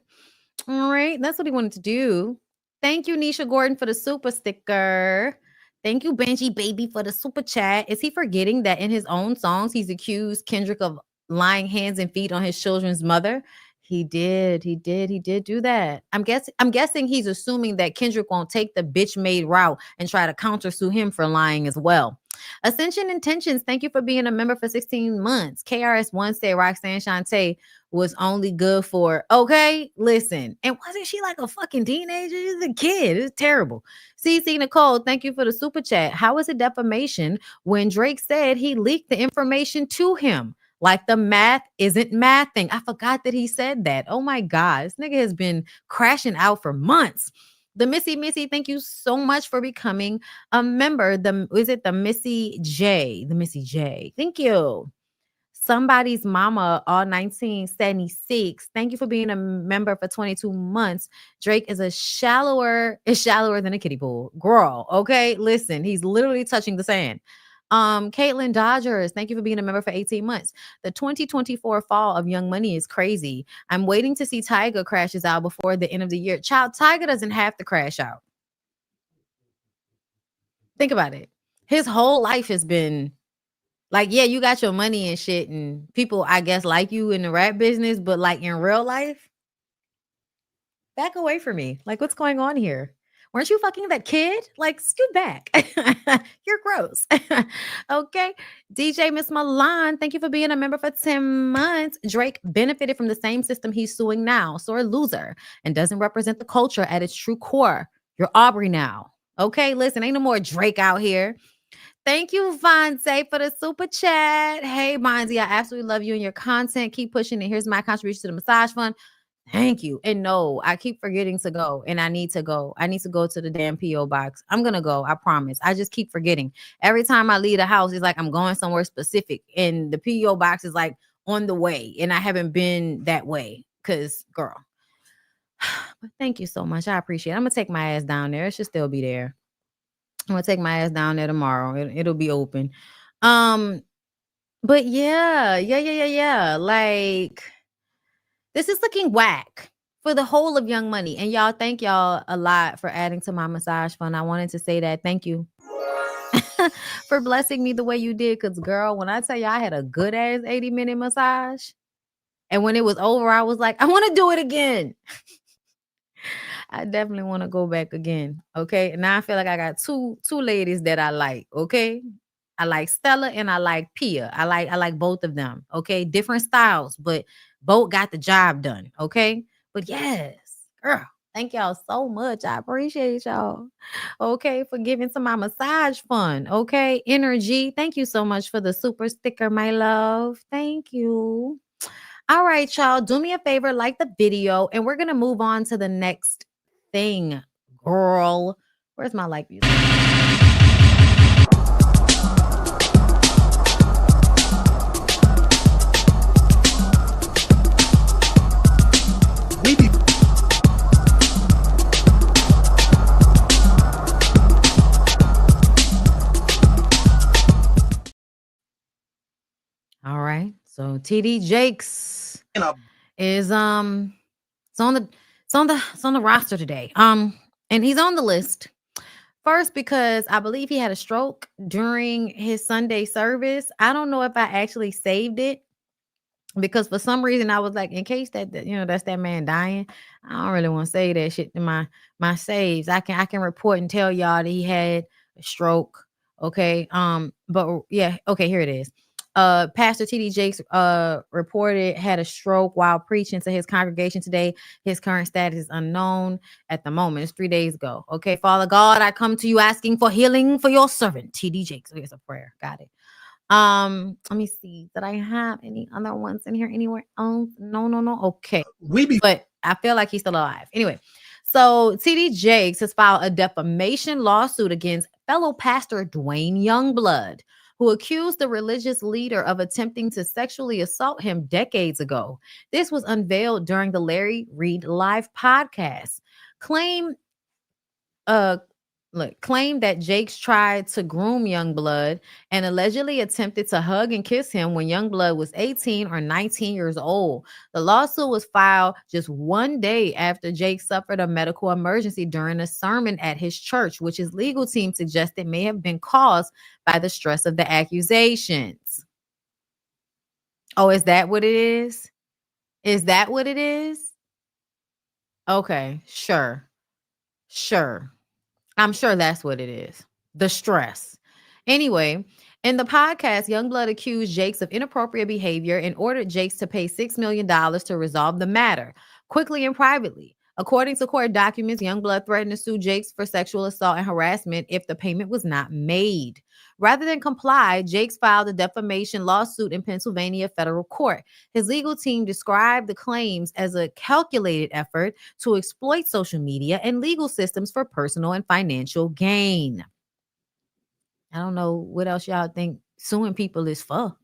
All right, that's what he wanted to do. Thank you, Nisha Gordon, for the super sticker. Thank you, Benji Baby, for the super chat. Is he forgetting that in his own songs, he's accused Kendrick of lying hands and feet on his children's mother? He did do that. I'm guessing he's assuming that Kendrick won't take the bitch made route and try to countersue him for lying as well. Ascension Intentions, thank you for being a member for 16 months. KRS1 said Roxanne Shante was only good for, okay, listen. And wasn't she like a fucking teenager? She's a kid. It's terrible. CC Nicole, thank you for the super chat. How is it defamation when Drake said he leaked the information to him? Like the math isn't mathing. I forgot that he said that. Oh my God. This nigga has been crashing out for months. The Missy, thank you so much for becoming a member. The Missy J? The Missy J. Thank you. Somebody's Mama, all 1976. Thank you for being a member for 22 months. Drake is shallower than a kiddie pool. Girl, okay? Listen, he's literally touching the sand. Caitlin Dodgers, thank you for being a member for 18 months. The 2024 fall of Young Money is crazy. I'm waiting to see Tyga crashes out before the end of the year. Child, Tyga doesn't have to crash out. Think about it. His whole life has been like, yeah, you got your money and shit, and people, I guess, like you in the rap business, but like in real life, back away from me. Like, what's going on here? Weren't you fucking that kid? Like, scoot back. You're gross. Okay. DJ Miss Milan, thank you for being a member for 10 months. Drake benefited from the same system he's suing now. Sore loser and doesn't represent the culture at its true core. You're Aubrey now. Okay, listen, ain't no more Drake out here. Thank you, Vontae, for the super chat. Hey, Bonzi, I absolutely love you and your content. Keep pushing it. Here's my contribution to the massage fund. Thank you. And no, I keep forgetting to go, and I need to go. I need to go to the damn P.O. box. I'm going to go. I promise. I just keep forgetting. Every time I leave the house, it's like I'm going somewhere specific, and the P.O. box is like on the way, and I haven't been that way because, girl. Thank you so much. I appreciate it. I'm gonna take my ass down there. It should still be there. I'm gonna take my ass down there tomorrow. It'll be open. But yeah. Like, this is looking whack for the whole of Young Money. And y'all, thank y'all a lot for adding to my massage fund. I wanted to say that. Thank you for blessing me the way you did. Because, girl, when I tell you I had a good ass 80-minute massage, and when it was over, I was like, I want to do it again. I definitely want to go back again. Okay. Now I feel like I got two ladies that I like. Okay. I like Stella and I like Pia. I like both of them. Okay. Different styles, but both got the job done. Okay. But yes, girl, thank y'all so much. I appreciate y'all. Okay. For giving to my massage fund. Okay. Energy. Thank you so much for the super sticker, my love. Thank you. All right, y'all. Do me a favor, like the video, and we're gonna move on to the next thing, girl. Where's my like music? All right. So TD Jakes is it's on the roster today. And he's on the list. First, because I believe he had a stroke during his Sunday service. I don't know if I actually saved it, because for some reason I was like, in case that that's that man dying, I don't really want to say that shit to my saves. I can report and tell y'all that he had a stroke. Okay. But yeah, okay, here it is. Pastor TD Jakes reported had a stroke while preaching to his congregation today. His current status is unknown at the moment. It's 3 days ago. Okay, Father God, I come to you asking for healing for your servant TD Jakes. Here's a prayer. Got it. Let me see. Did I have any other ones in here anywhere else? No. Okay. But I feel like he's still alive. Anyway, so TD Jakes has filed a defamation lawsuit against fellow pastor Dwayne Youngblood, who accused the religious leader of attempting to sexually assault him decades ago. This was unveiled during the Larry Reed Live podcast. Claimed that Jakes tried to groom Youngblood and allegedly attempted to hug and kiss him when Youngblood was 18 or 19 years old. The lawsuit was filed just 1 day after Jakes suffered a medical emergency during a sermon at his church, which his legal team suggested may have been caused by the stress of the accusations. Oh, is that what it is? Is that what it is? Okay, sure. I'm sure that's what it is. The stress. Anyway, in the podcast, Youngblood accused Jakes of inappropriate behavior and ordered Jakes to pay $6 million to resolve the matter, quickly and privately. According to court documents, Youngblood threatened to sue Jakes for sexual assault and harassment if the payment was not made. Rather than comply, Jakes filed a defamation lawsuit in Pennsylvania federal court. His legal team described the claims as a calculated effort to exploit social media and legal systems for personal and financial gain. I don't know what else y'all think suing people is for.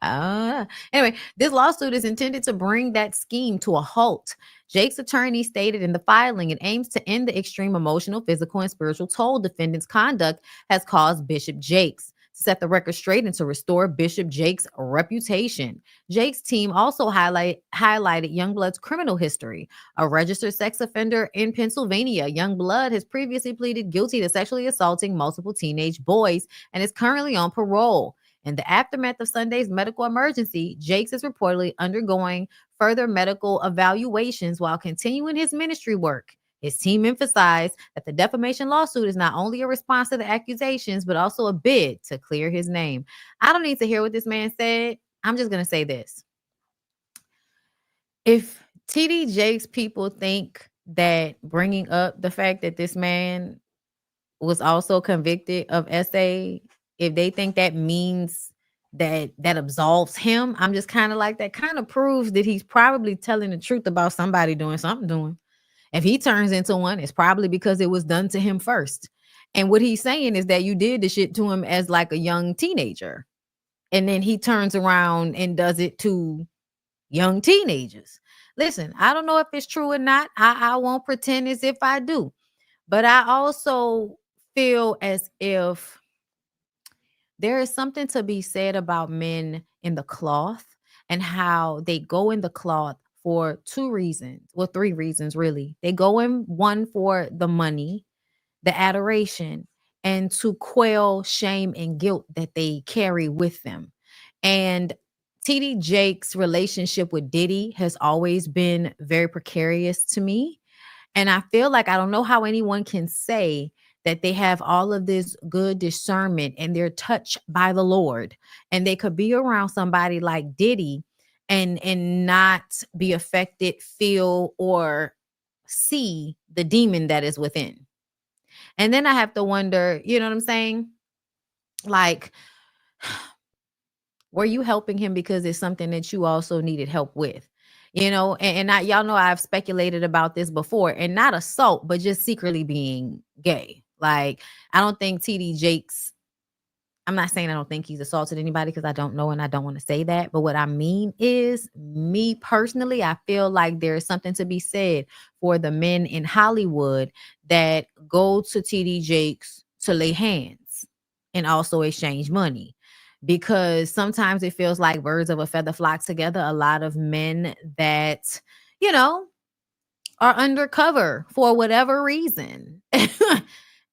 Anyway, this lawsuit is intended to bring that scheme to a halt. Jake's attorney stated in the filing it aims to end the extreme emotional, physical, and spiritual toll defendant's conduct has caused Bishop Jakes, to set the record straight and to restore Bishop Jakes' reputation. Jakes' team also highlighted Youngblood's criminal history. A registered sex offender in Pennsylvania, Youngblood has previously pleaded guilty to sexually assaulting multiple teenage boys and is currently on parole. In the aftermath of Sunday's medical emergency, Jakes is reportedly undergoing further medical evaluations while continuing his ministry work. His team emphasized that the defamation lawsuit is not only a response to the accusations, but also a bid to clear his name. I don't need to hear what this man said. I'm just going to say this. If TD Jakes people think that bringing up the fact that this man was also convicted of SA, if they think that means that absolves him, I'm just kind of like, that kind of proves that he's probably telling the truth about somebody doing something. If he turns into one, it's probably because it was done to him first. And what he's saying is that you did the shit to him as like a young teenager. And then he turns around and does it to young teenagers. Listen, I don't know if it's true or not. I won't pretend as if I do. But I also feel as if there is something to be said about men in the cloth and how they go in the cloth for two reasons. Well, three reasons, really. They go in one for the money, the adoration, and to quell shame and guilt that they carry with them. And TD Jake's relationship with Diddy has always been very precarious to me. And I feel like I don't know how anyone can say that they have all of this good discernment and they're touched by the Lord and they could be around somebody like Diddy and not be affected, feel, or see the demon that is within. And then I have to wonder, you know what I'm saying? Like, were you helping him because it's something that you also needed help with? And y'all know I've speculated about this before, and not assault, but just secretly being gay. Like, I don't think TD Jakes, I'm not saying I don't think he's assaulted anybody because I don't know and I don't want to say that. But what I mean is, me personally, I feel like there's something to be said for the men in Hollywood that go to TD Jakes to lay hands and also exchange money. Because sometimes it feels like birds of a feather flock together. A lot of men that, you know, are undercover for whatever reason.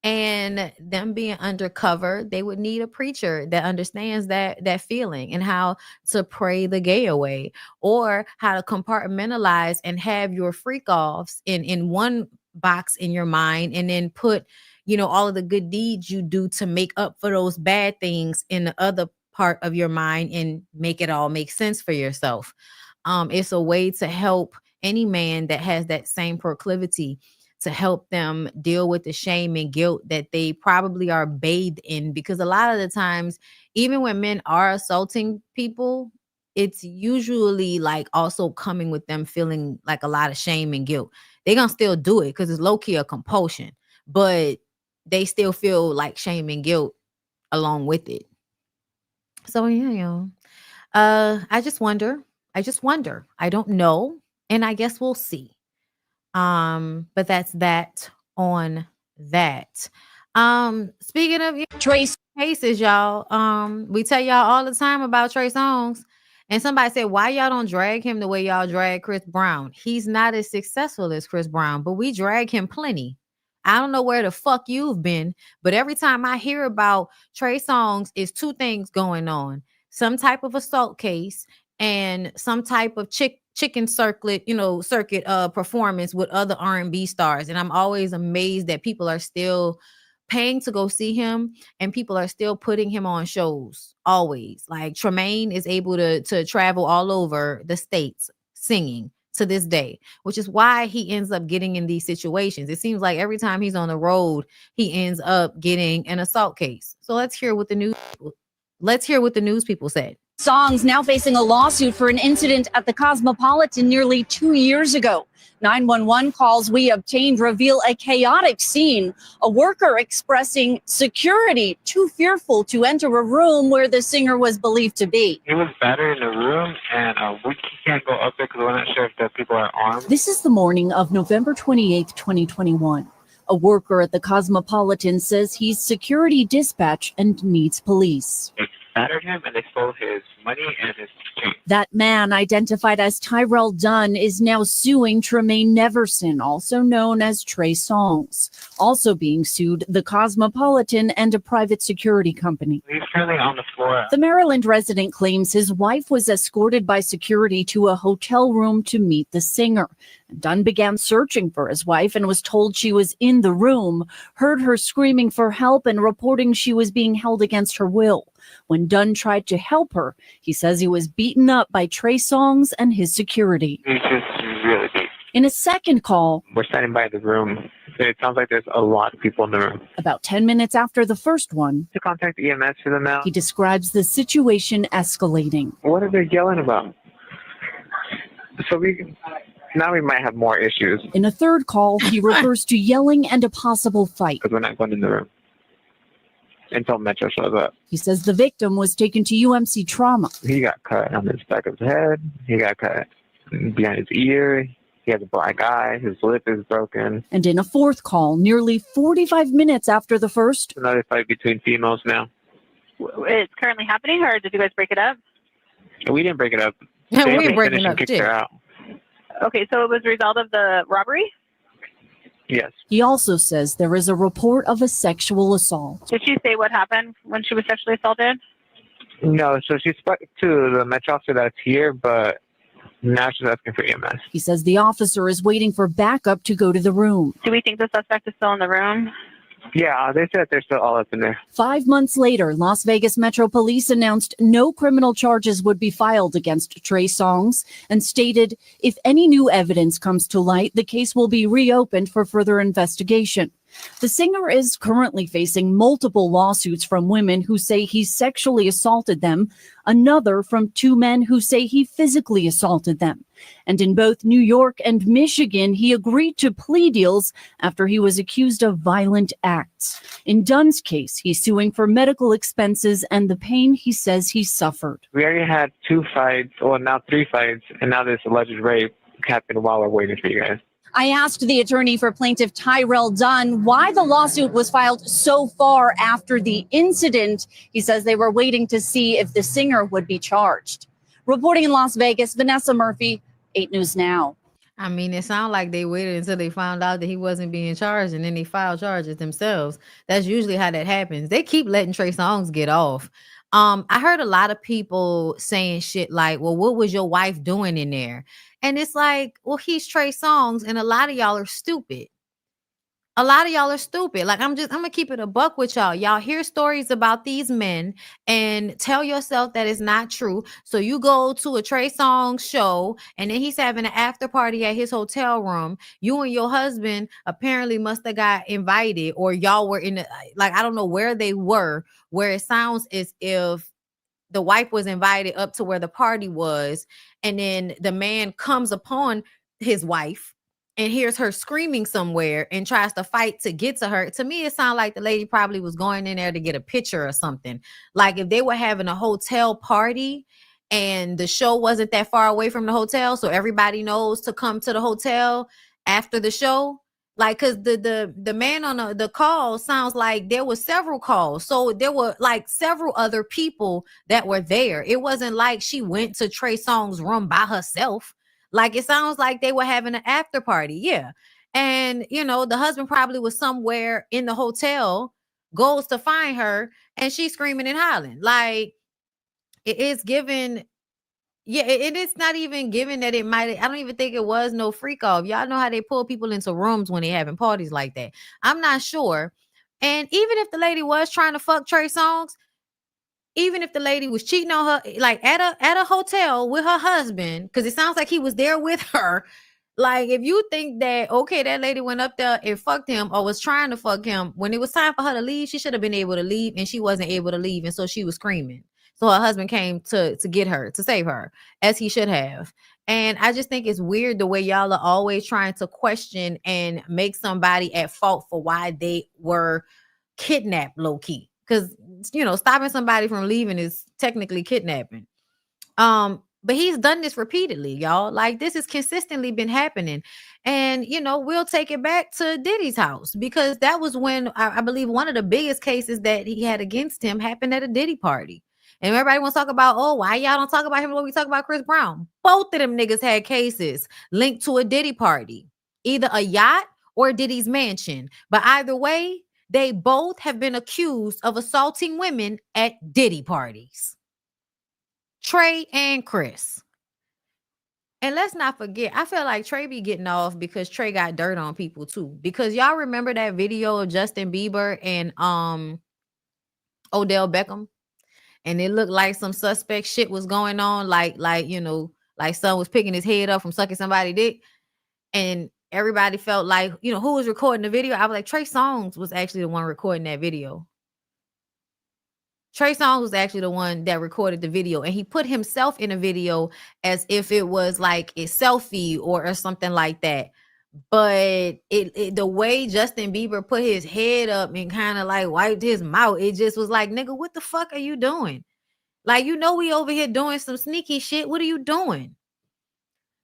And them being undercover, they would need a preacher that understands that feeling and how to pray the gay away, or how to compartmentalize and have your freak offs in one box in your mind, and then put, all of the good deeds you do to make up for those bad things in the other part of your mind and make it all make sense for yourself. It's a way to help any man that has that same proclivity, to help them deal with the shame and guilt that they probably are bathed in. Because a lot of the times, even when men are assaulting people, it's usually like also coming with them feeling like a lot of shame and guilt. They're going to still do it because it's low-key a compulsion, but they still feel like shame and guilt along with it. So, I just wonder. I don't know. And I guess we'll see. But that's that on that. Speaking of Trey cases, y'all, we tell y'all all the time about Trey Songz. And somebody said, why y'all don't drag him the way y'all drag Chris Brown? He's not as successful as Chris Brown, but we drag him plenty. I don't know where the fuck you've been, but every time I hear about Trey Songz, is two things going on. Some type of assault case and some type of chicken circuit performance with other R&B stars. And I'm always amazed that people are still paying to go see him, and people are still putting him on shows. Always. Like, Tremaine is able to travel all over the states singing to this day, which is why he ends up getting in these situations. It seems like every time he's on the road, he ends up getting an assault case. So let's hear what the news people said. Songz now facing a lawsuit for an incident at the Cosmopolitan nearly 2 years ago. 911 calls we obtained reveal a chaotic scene. A worker expressing security too fearful to enter a room where the singer was believed to be. He was better in the room, and we can't go up there because we're not sure if the people are armed. This is the morning of November 28th, 2021. A worker at the Cosmopolitan says he's security dispatch and needs police. They battered him and they stole his money and his chain. That man, identified as Tyrell Dunn, is now suing Tremaine Neverson, also known as Trey Songz. Also being sued, the Cosmopolitan and a private security company. He's currently on the floor. The Maryland resident claims his wife was escorted by security to a hotel room to meet the singer. Dunn began searching for his wife and was told she was in the room, heard her screaming for help and reporting she was being held against her will. When Dunn tried to help her, he says he was beaten up by Trey Songz and his security. He's just really big. In a second call, we're standing by the room. It sounds like there's a lot of people in the room. About 10 minutes after the first one, to contact EMS for them now. He describes the situation escalating. What are they yelling about? So now we might have more issues. In a third call, he refers to yelling and a possible fight. Because we're not going in the room until Metro shows up. He says the victim was taken to UMC trauma. He got cut on the back of his head. He got cut behind his ear. He has a black eye. His lip is broken. And in a fourth call, nearly 45 minutes after the first, Another fight between females now. It's currently happening, or did you guys break it up? We didn't break it up. We They ain't breaking finished and up kicked shit. her out. Okay, so it was a result of the robbery? Yes. he also says there is a report of a sexual assault. Did she say what happened when she was sexually assaulted? No, so she spoke to the Metro officer that's here, but now she's asking for EMS. He says the officer is waiting for backup to go to the room. Do we think the suspect is still in the room? Yeah, they said they're still all up in there. 5 months later, Las Vegas Metro Police announced no criminal charges would be filed against Trey Songz and stated if any new evidence comes to light, the case will be reopened for further investigation. The singer is currently facing multiple lawsuits from women who say he sexually assaulted them, another from 2 men who say he physically assaulted them. And in both New York and Michigan, he agreed to plea deals after he was accused of violent acts. In Dunn's case, he's suing for medical expenses and the pain he says he suffered. We already had 2 fights, well, now 3 fights, and now this alleged rape happened while we're waiting for you guys. I asked the attorney for plaintiff Tyrell Dunn why the lawsuit was filed so far after the incident. He says they were waiting to see if the singer would be charged. Reporting in Las Vegas, Vanessa Murphy, 8 News Now. I mean, it sounded like they waited until they found out that he wasn't being charged and then they filed charges themselves. That's usually how that happens. They keep letting Trey Songz get off. I heard a lot of people saying shit like, well, what was your wife doing in there? And it's like, well, he's Trey Songz, and a lot of y'all are stupid. A lot of y'all are stupid. Like, I'm gonna keep it a buck with y'all. Y'all hear stories about these men and tell yourself that it's not true. So you go to a Trey Songz show and then he's having an after party at his hotel room. You and your husband apparently must have got invited, or y'all were in the, like, I don't know where they were, where it sounds as if the wife was invited up to where the party was, and then the man comes upon his wife and hears her screaming somewhere and tries to fight to get to her. To me, it sounded like the lady probably was going in there to get a picture or something. Like if they were having a hotel party and the show wasn't that far away from the hotel, so everybody knows to come to the hotel after the show. Like, cause the man on the call sounds like there were several calls. So there were like several other people that were there. It wasn't like she went to Trey Songz' room by herself. Like, it sounds like they were having an after party. Yeah. And, you know, the husband probably was somewhere in the hotel, goes to find her, and she's screaming and hollering. Like, it is given. Yeah, it is not even given that it might. I don't even think it was no freak off. Y'all know how they pull people into rooms when they having parties like that. I'm not sure. And even if the lady was trying to fuck Trey Songz, even if the lady was cheating on her, like at a hotel with her husband, because it sounds like he was there with her. Like, if you think that, okay, that lady went up there and fucked him or was trying to fuck him, when it was time for her to leave, she should have been able to leave, and she wasn't able to leave. And so she was screaming. So her husband came to get her, to save her, as he should have. And I just think it's weird the way y'all are always trying to question and make somebody at fault for why they were kidnapped low key. Because, you know, stopping somebody from leaving is technically kidnapping. But he's done this repeatedly, y'all. Like, this has consistently been happening. And, you know, we'll take it back to Diddy's house, because that was when I believe one of the biggest cases that he had against him happened at a Diddy party. And everybody wants to talk about, oh, why y'all don't talk about him when we talk about Chris Brown? Both of them niggas had cases linked to a Diddy party, either a yacht or Diddy's mansion. But either way, they both have been accused of assaulting women at Diddy parties. Trey and Chris. And let's not forget, I feel like Trey be getting off because Trey got dirt on people too. Because y'all remember that video of Justin Bieber and Odell Beckham? And it looked like some suspect shit was going on, like you know, like someone was picking his head up from sucking somebody's dick. And everybody felt like, you know, who was recording the video? I was like, Trey Songz was actually the one recording that video. Trey Songz was actually the one that recorded the video, and he put himself in a video as if it was like a selfie or something like that. But the way Justin Bieber put his head up and kind of like wiped his mouth, it just was like, nigga, what the fuck are you doing? Like, you know, we over here doing some sneaky shit. What are you doing?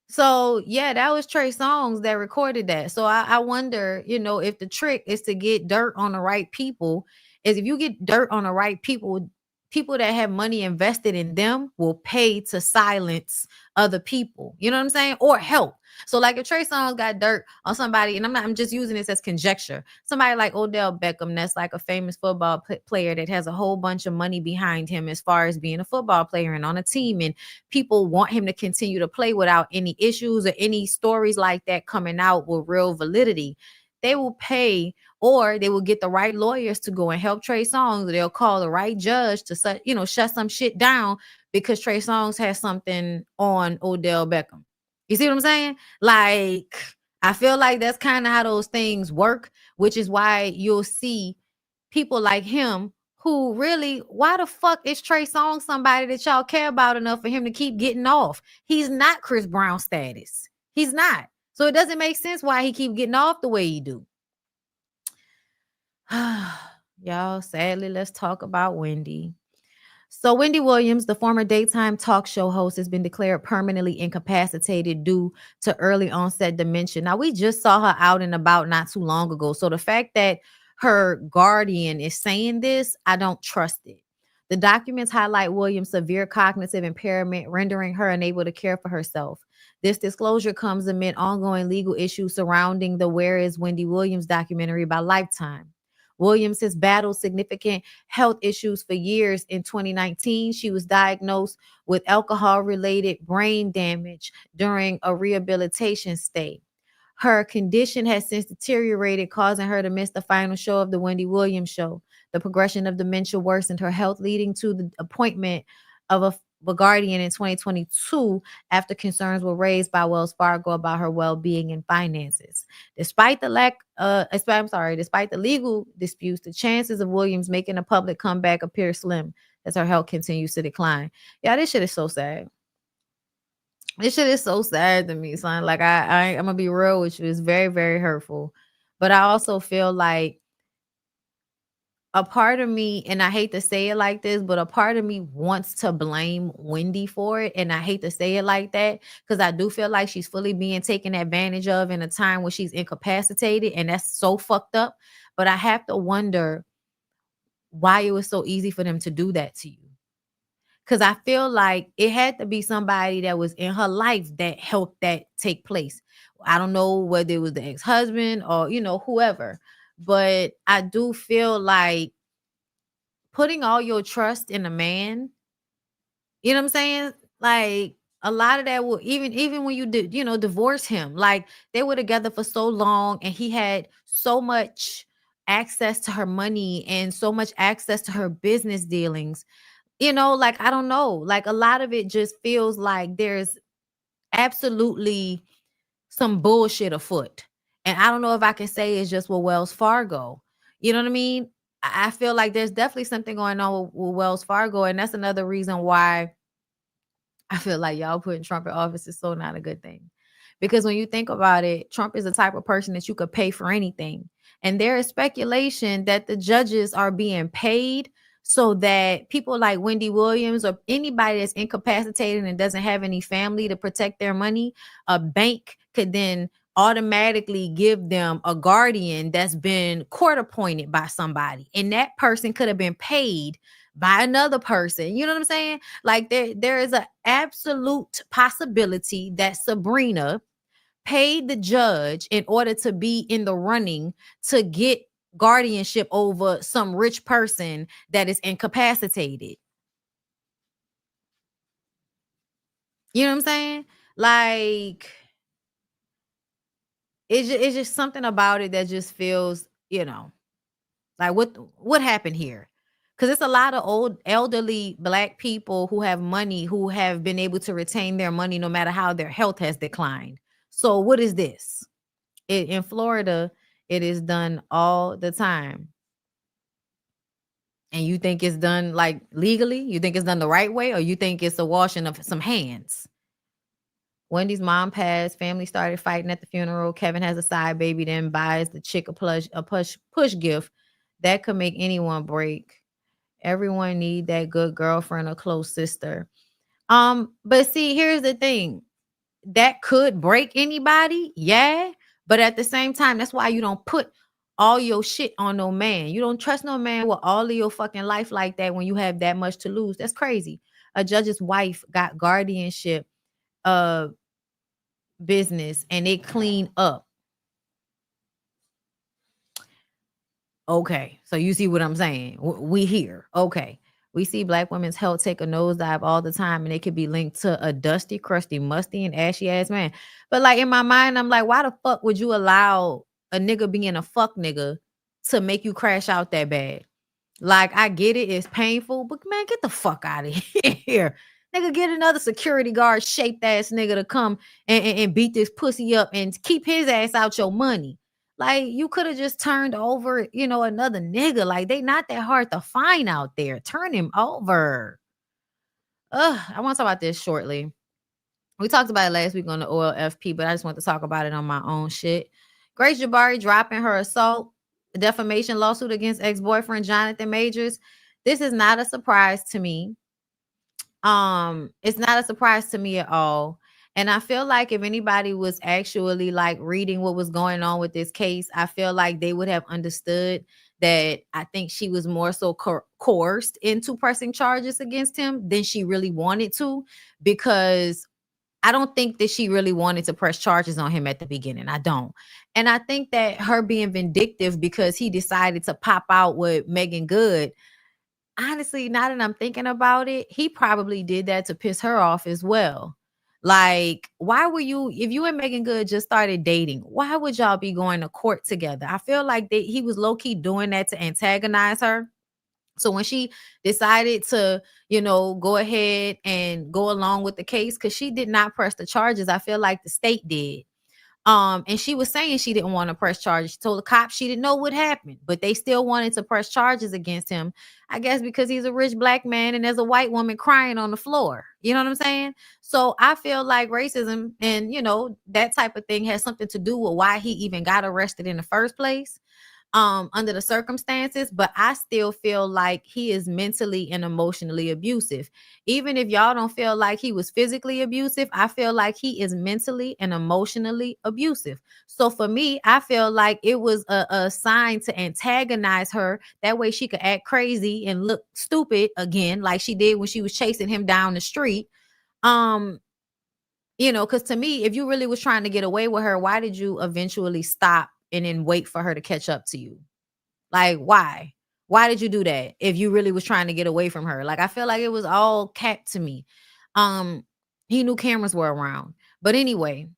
So yeah, that was Trey Songz that recorded that. So I wonder, if the trick is to get dirt on the right people, is if you get dirt on the right people, people that have money invested in them will pay to silence other people. You know what I'm saying? Or help. So like if Trey Songz got dirt on somebody, and I'm just using this as conjecture, somebody like Odell Beckham, that's like a famous football player that has a whole bunch of money behind him as far as being a football player and on a team, and people want him to continue to play without any issues or any stories like that coming out with real validity. They will pay, or they will get the right lawyers to go and help Trey Songz. They'll call the right judge to shut some shit down because Trey Songz has something on Odell Beckham. You see what I'm saying? Like, I feel like that's kind of how those things work, which is why you'll see people like him who really, why the fuck is Trey Songz somebody that y'all care about enough for him to keep getting off? He's not Chris Brown status. He's not. So it doesn't make sense why he keep getting off the way he do. Y'all, sadly, let's talk about Wendy. So Wendy Williams, the former daytime talk show host, has been declared permanently incapacitated due to early onset dementia. Now, we just saw her out and about not too long ago. So the fact that her guardian is saying this, I don't trust it. The documents highlight Williams' severe cognitive impairment, rendering her unable to care for herself. This disclosure comes amid ongoing legal issues surrounding the Where is Wendy Williams documentary by Lifetime. Williams has battled significant health issues for years. In 2019, she was diagnosed with alcohol-related brain damage during a rehabilitation stay. Her condition has since deteriorated, causing her to miss the final show of the Wendy Williams show. The progression of dementia worsened her health, leading to the appointment of a guardian in 2022 after concerns were raised by Wells Fargo about her well-being and finances. Despite the legal disputes, the chances of Williams making a public comeback appear slim as her health continues to decline. Yeah, this shit is so sad. This shit is so sad to me, son. Like I'm gonna be real with you. It's very, very hurtful. But I also feel like a part of me, and I hate to say it like this, but a part of me wants to blame Wendy for it. And I hate to say it like that because I do feel like she's fully being taken advantage of in a time where she's incapacitated. And that's so fucked up. But I have to wonder why it was so easy for them to do that to you. Because I feel like it had to be somebody that was in her life that helped that take place. I don't know whether it was the ex-husband or, whoever. But I do feel like putting all your trust in a man, you know what I'm saying? Like a lot of that will even when you did, divorce him, like they were together for so long and he had so much access to her money and so much access to her business dealings. Like I don't know, like a lot of it just feels like there's absolutely some bullshit afoot. And I don't know if I can say it's just with Wells Fargo. You know what I mean? I feel like there's definitely something going on with Wells Fargo. And that's another reason why I feel like y'all putting Trump in office is so not a good thing. Because when you think about it, Trump is the type of person that you could pay for anything. And there is speculation that the judges are being paid so that people like Wendy Williams or anybody that's incapacitated and doesn't have any family to protect their money, a bank could then automatically give them a guardian that's been court appointed by somebody. And that person could have been paid by another person. You know what I'm saying? Like there is an absolute possibility that Sabrina paid the judge in order to be in the running to get guardianship over some rich person that is incapacitated. You know what I'm saying? Like it's just something about it that just feels, like what happened here? Because it's a lot of old elderly Black people who have money who have been able to retain their money no matter how their health has declined. So what is this? In Florida, it is done all the time. And you think it's done like legally? You think it's done the right way? Or you think it's a washing of some hands? Wendy's mom passed. Family started fighting at the funeral. Kevin has a side baby, then buys the chick a push gift. That could make anyone break. Everyone need that good girlfriend or close sister. But see, here's the thing. that could break anybody, yeah. But at the same time, that's why you don't put all your shit on no man. You don't trust no man with all of your fucking life like that when you have that much to lose. That's crazy. A judge's wife got guardianship business and they clean up. Okay, so you see what I'm saying? We here. Okay. We see Black women's health take a nosedive all the time, and it could be linked to a dusty, crusty, musty, and ashy ass man. But like in my mind, I'm like, why the fuck would you allow a nigga being a fuck nigga to make you crash out that bad? Like, I get it, it's painful, but man, get the fuck out of here. Nigga, get another security guard shaped ass nigga to come and beat this pussy up and keep his ass out your money. Like, you could have just turned over, another nigga. Like, they not that hard to find out there. Turn him over. I want to talk about this shortly. We talked about it last week on the OLFP, but I just want to talk about it on my own shit. Grace Jabari dropping her assault defamation lawsuit against ex-boyfriend Jonathan Majors. This is not a surprise to me. It's not a surprise to me at all. And I feel like if anybody was actually like reading what was going on with this case, I feel like they would have understood that I think she was more so coerced into pressing charges against him than she really wanted to, because I don't think that she really wanted to press charges on him at the beginning. I don't. And I think that her being vindictive because he decided to pop out with Megan Good, honestly, now that I'm thinking about it, he probably did that to piss her off as well. Like, why were you, if you and Megan Good just started dating, why would y'all be going to court together? I feel like he was low-key doing that to antagonize her. So when she decided to, go ahead and go along with the case, because she did not press the charges, I feel like the state did. And she was saying she didn't want to press charges. She told the cops she didn't know what happened, but they still wanted to press charges against him. I guess because he's a rich Black man and there's a white woman crying on the floor. You know what I'm saying? So I feel like racism and, that type of thing has something to do with why he even got arrested in the first place. Under the circumstances, but I still feel like he is mentally and emotionally abusive. Even if y'all don't feel like he was physically abusive, I feel like he is mentally and emotionally abusive. So for me, I feel like it was a sign to antagonize her. That way she could act crazy and look stupid again, like she did when she was chasing him down the street. Because to me, if you really was trying to get away with her, why did you eventually stop and then wait for her to catch up to you? Like, why? Why did you do that if you really was trying to get away from her? Like, I feel like it was all capped to me. He knew cameras were around. But anyway,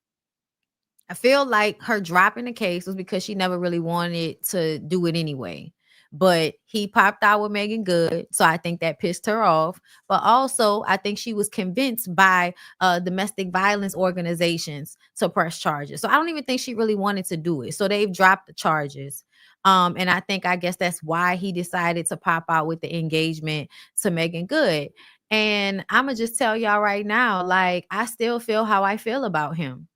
I feel like her dropping the case was because she never really wanted to do it anyway. But he popped out with Megan Good, so I think that pissed her off. But also, I think she was convinced by domestic violence organizations to press charges. So I don't even think she really wanted to do it. So they've dropped the charges. And I guess that's why he decided to pop out with the engagement to Megan Good. And I'm going to just tell y'all right now, like, I still feel how I feel about him.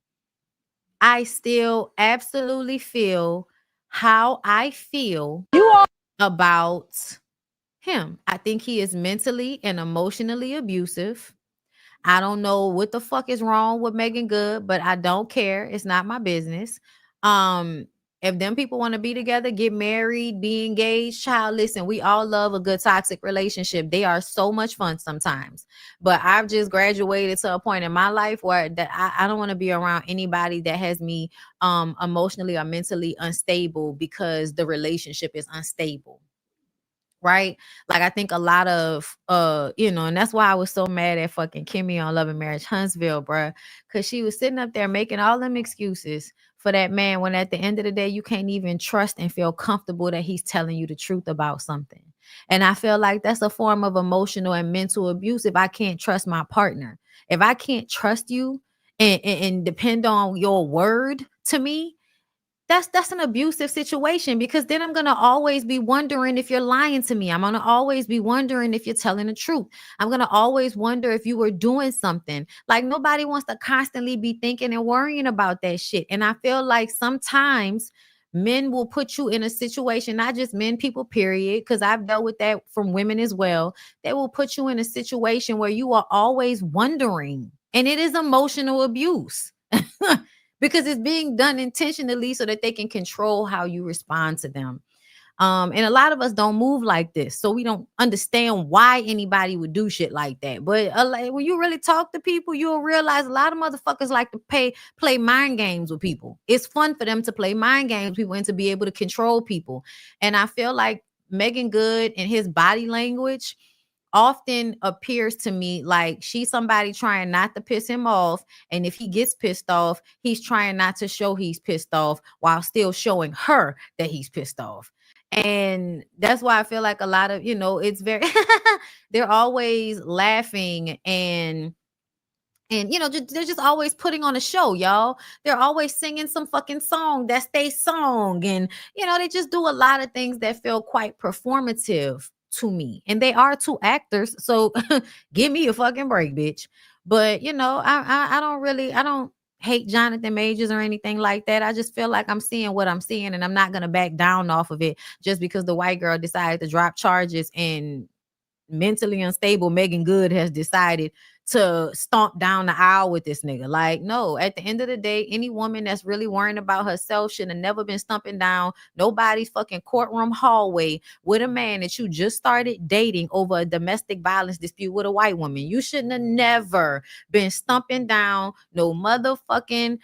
I still absolutely feel how I feel about him. I think he is mentally and emotionally abusive. I don't know what the fuck is wrong with Megan Good, but I don't care. It's not my business. If them people want to be together, get married, be engaged, child, listen, we all love a good toxic relationship. They are so much fun sometimes. But I've just graduated to a point in my life where that I don't want to be around anybody that has me emotionally or mentally unstable because the relationship is unstable. Right? Like, I think a lot of, and that's why I was so mad at fucking Kimmy on Love and Marriage Huntsville, bruh, because she was sitting up there making all them excuses for that man when at the end of the day, you can't even trust and feel comfortable that he's telling you the truth about something. And I feel like that's a form of emotional and mental abuse if I can't trust my partner. If I can't trust you and depend on your word to me, that's an abusive situation, because then I'm going to always be wondering if you're lying to me. I'm going to always be wondering if you're telling the truth. I'm going to always wonder if you were doing something. Like, nobody wants to constantly be thinking and worrying about that shit. And I feel like sometimes men will put you in a situation, not just men, people, period, because I've dealt with that from women as well. They will put you in a situation where you are always wondering And it is emotional abuse because it's being done intentionally so that they can control how you respond to them. And a lot of us don't move like this, so we don't understand why anybody would do shit like that. But when you really talk to people, you'll realize a lot of motherfuckers like to play mind games with people. It's fun for them to play mind games with people and to be able to control people. And I feel like Megan Good and his body language often appears to me like she's somebody trying not to piss him off, and if he gets pissed off, he's trying not to show he's pissed off while still showing her that he's pissed off. And that's why I feel like a lot of, it's very they're always laughing and they're just always putting on a show, y'all. They're always singing some fucking song that's their song, and they just do a lot of things that feel quite performative to me. And they are two actors, so give me a fucking break, bitch. But I don't hate Jonathan Majors or anything like that. I just feel like I'm seeing what I'm seeing, and I'm not gonna back down off of it just because the white girl decided to drop charges and mentally unstable Megan Good has decided to stomp down the aisle with this nigga. Like, no, at the end of the day, any woman that's really worrying about herself should have never been stumping down nobody's fucking courtroom hallway with a man that you just started dating over a domestic violence dispute with a white woman. You shouldn't have never been stumping down no motherfucking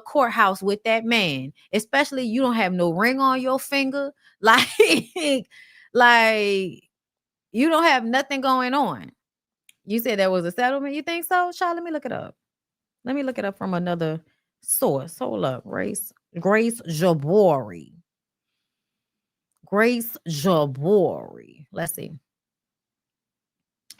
courthouse with that man, especially you don't have no ring on your finger. Like you don't have nothing going on. You said there was a settlement. You think so? Child, let me look it up. Let me look it up from another source. Hold up. Grace Jabori. Grace Jabori. Let's see.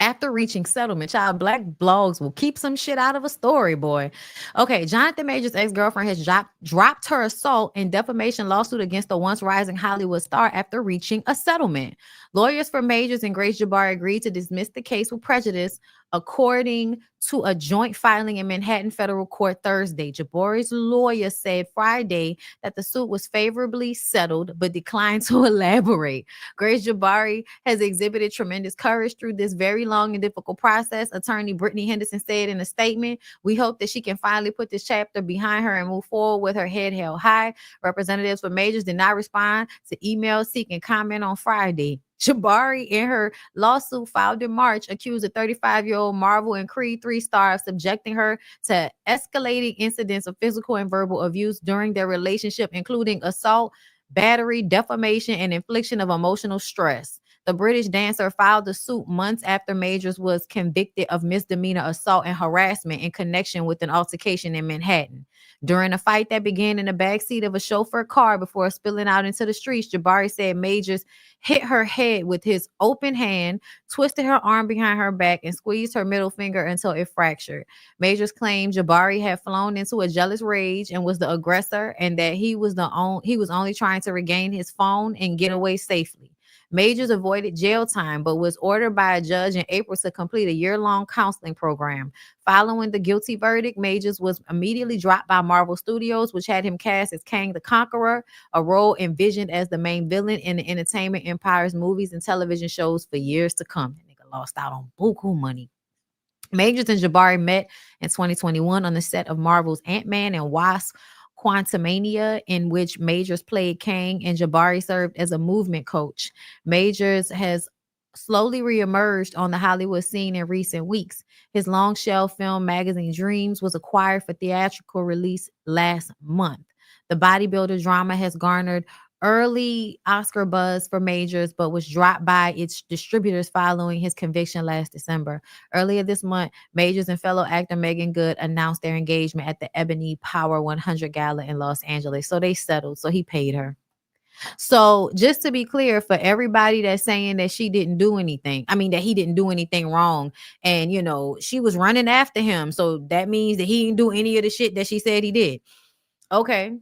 After reaching settlement, child, black blogs will keep some shit out of a story, boy. Okay, Jonathan Majors' ex-girlfriend has dropped her assault and defamation lawsuit against the once rising Hollywood star after reaching a settlement. Lawyers for Majors and Grace Jabari agreed to dismiss the case with prejudice, according to a joint filing in Manhattan federal court Thursday. Jabari's lawyer said Friday that the suit was favorably settled, but declined to elaborate. Grace Jabari has exhibited tremendous courage through this very long and difficult process, attorney Brittany Henderson said in a statement. We hope that she can finally put this chapter behind her and move forward with her head held high. Representatives for Majors did not respond to emails seeking comment on Friday. Jabari, in her lawsuit filed in March, accused a 35-year-old Marvel and Creed 3 star of subjecting her to escalating incidents of physical and verbal abuse during their relationship, including assault, battery, defamation, and infliction of emotional stress. The British dancer filed the suit months after Majors was convicted of misdemeanor assault and harassment in connection with an altercation in Manhattan. During a fight that began in the backseat of a chauffeur car before spilling out into the streets, Jabari said Majors hit her head with his open hand, twisted her arm behind her back, and squeezed her middle finger until it fractured. Majors claimed Jabari had flown into a jealous rage and was the aggressor, and that he was only trying to regain his phone and get away safely. Majors avoided jail time, but was ordered by a judge in April to complete a year-long counseling program. Following the guilty verdict, Majors was immediately dropped by Marvel Studios, which had him cast as Kang the Conqueror, a role envisioned as the main villain in the entertainment empire's movies and television shows for years to come. That nigga lost out on buku money. Majors and Jabari met in 2021 on the set of Marvel's Ant-Man and Wasp: Quantumania, in which Majors played Kang and Jabari served as a movement coach. Majors has slowly reemerged on the Hollywood scene in recent weeks. His long shelf film magazine Dreams was acquired for theatrical release last month. The bodybuilder drama has garnered early Oscar buzz for Majors, but was dropped by its distributors following his conviction last December. Earlier this month, Majors and fellow actor Megan Good announced their engagement at the Ebony Power 100 Gala in Los Angeles. So they settled. So he paid her. So just to be clear, for everybody that's saying that she didn't do anything, that he didn't do anything wrong, and she was running after him, so that means that he didn't do any of the shit that she said he did. Okay.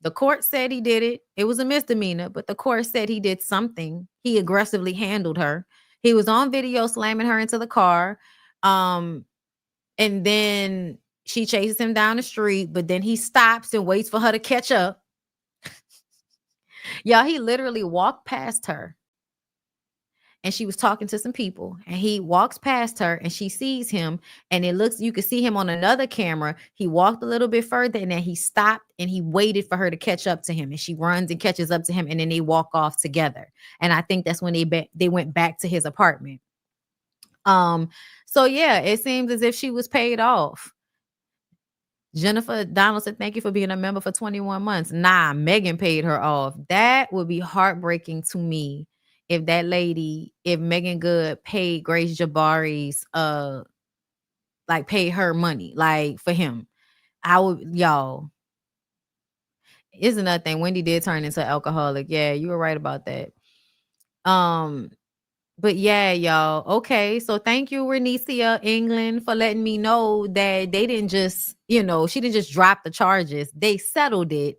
The court said he did it. It was a misdemeanor, but the court said he did something. He aggressively handled her. He was on video slamming her into the car. And then she chases him down the street, but then he stops and waits for her to catch up. Y'all, he literally walked past her and she was talking to some people, and he walks past her and she sees him, and you could see him on another camera. He walked a little bit further and then he stopped and he waited for her to catch up to him, and she runs and catches up to him, and then they walk off together. And I think that's when they went back to his apartment. So yeah, it seems as if she was paid off. Jennifer Donald said, thank you for being a member for 21 months. Nah, Megan paid her off. That would be heartbreaking to me if Megan Good paid Grace Jabari's, paid her money, for him. I would, y'all. It's another thing. Wendy did turn into an alcoholic. Yeah, you were right about that. But yeah, y'all. Okay. So thank you, Renicia England, for letting me know that they didn't just, she didn't just drop the charges. They settled it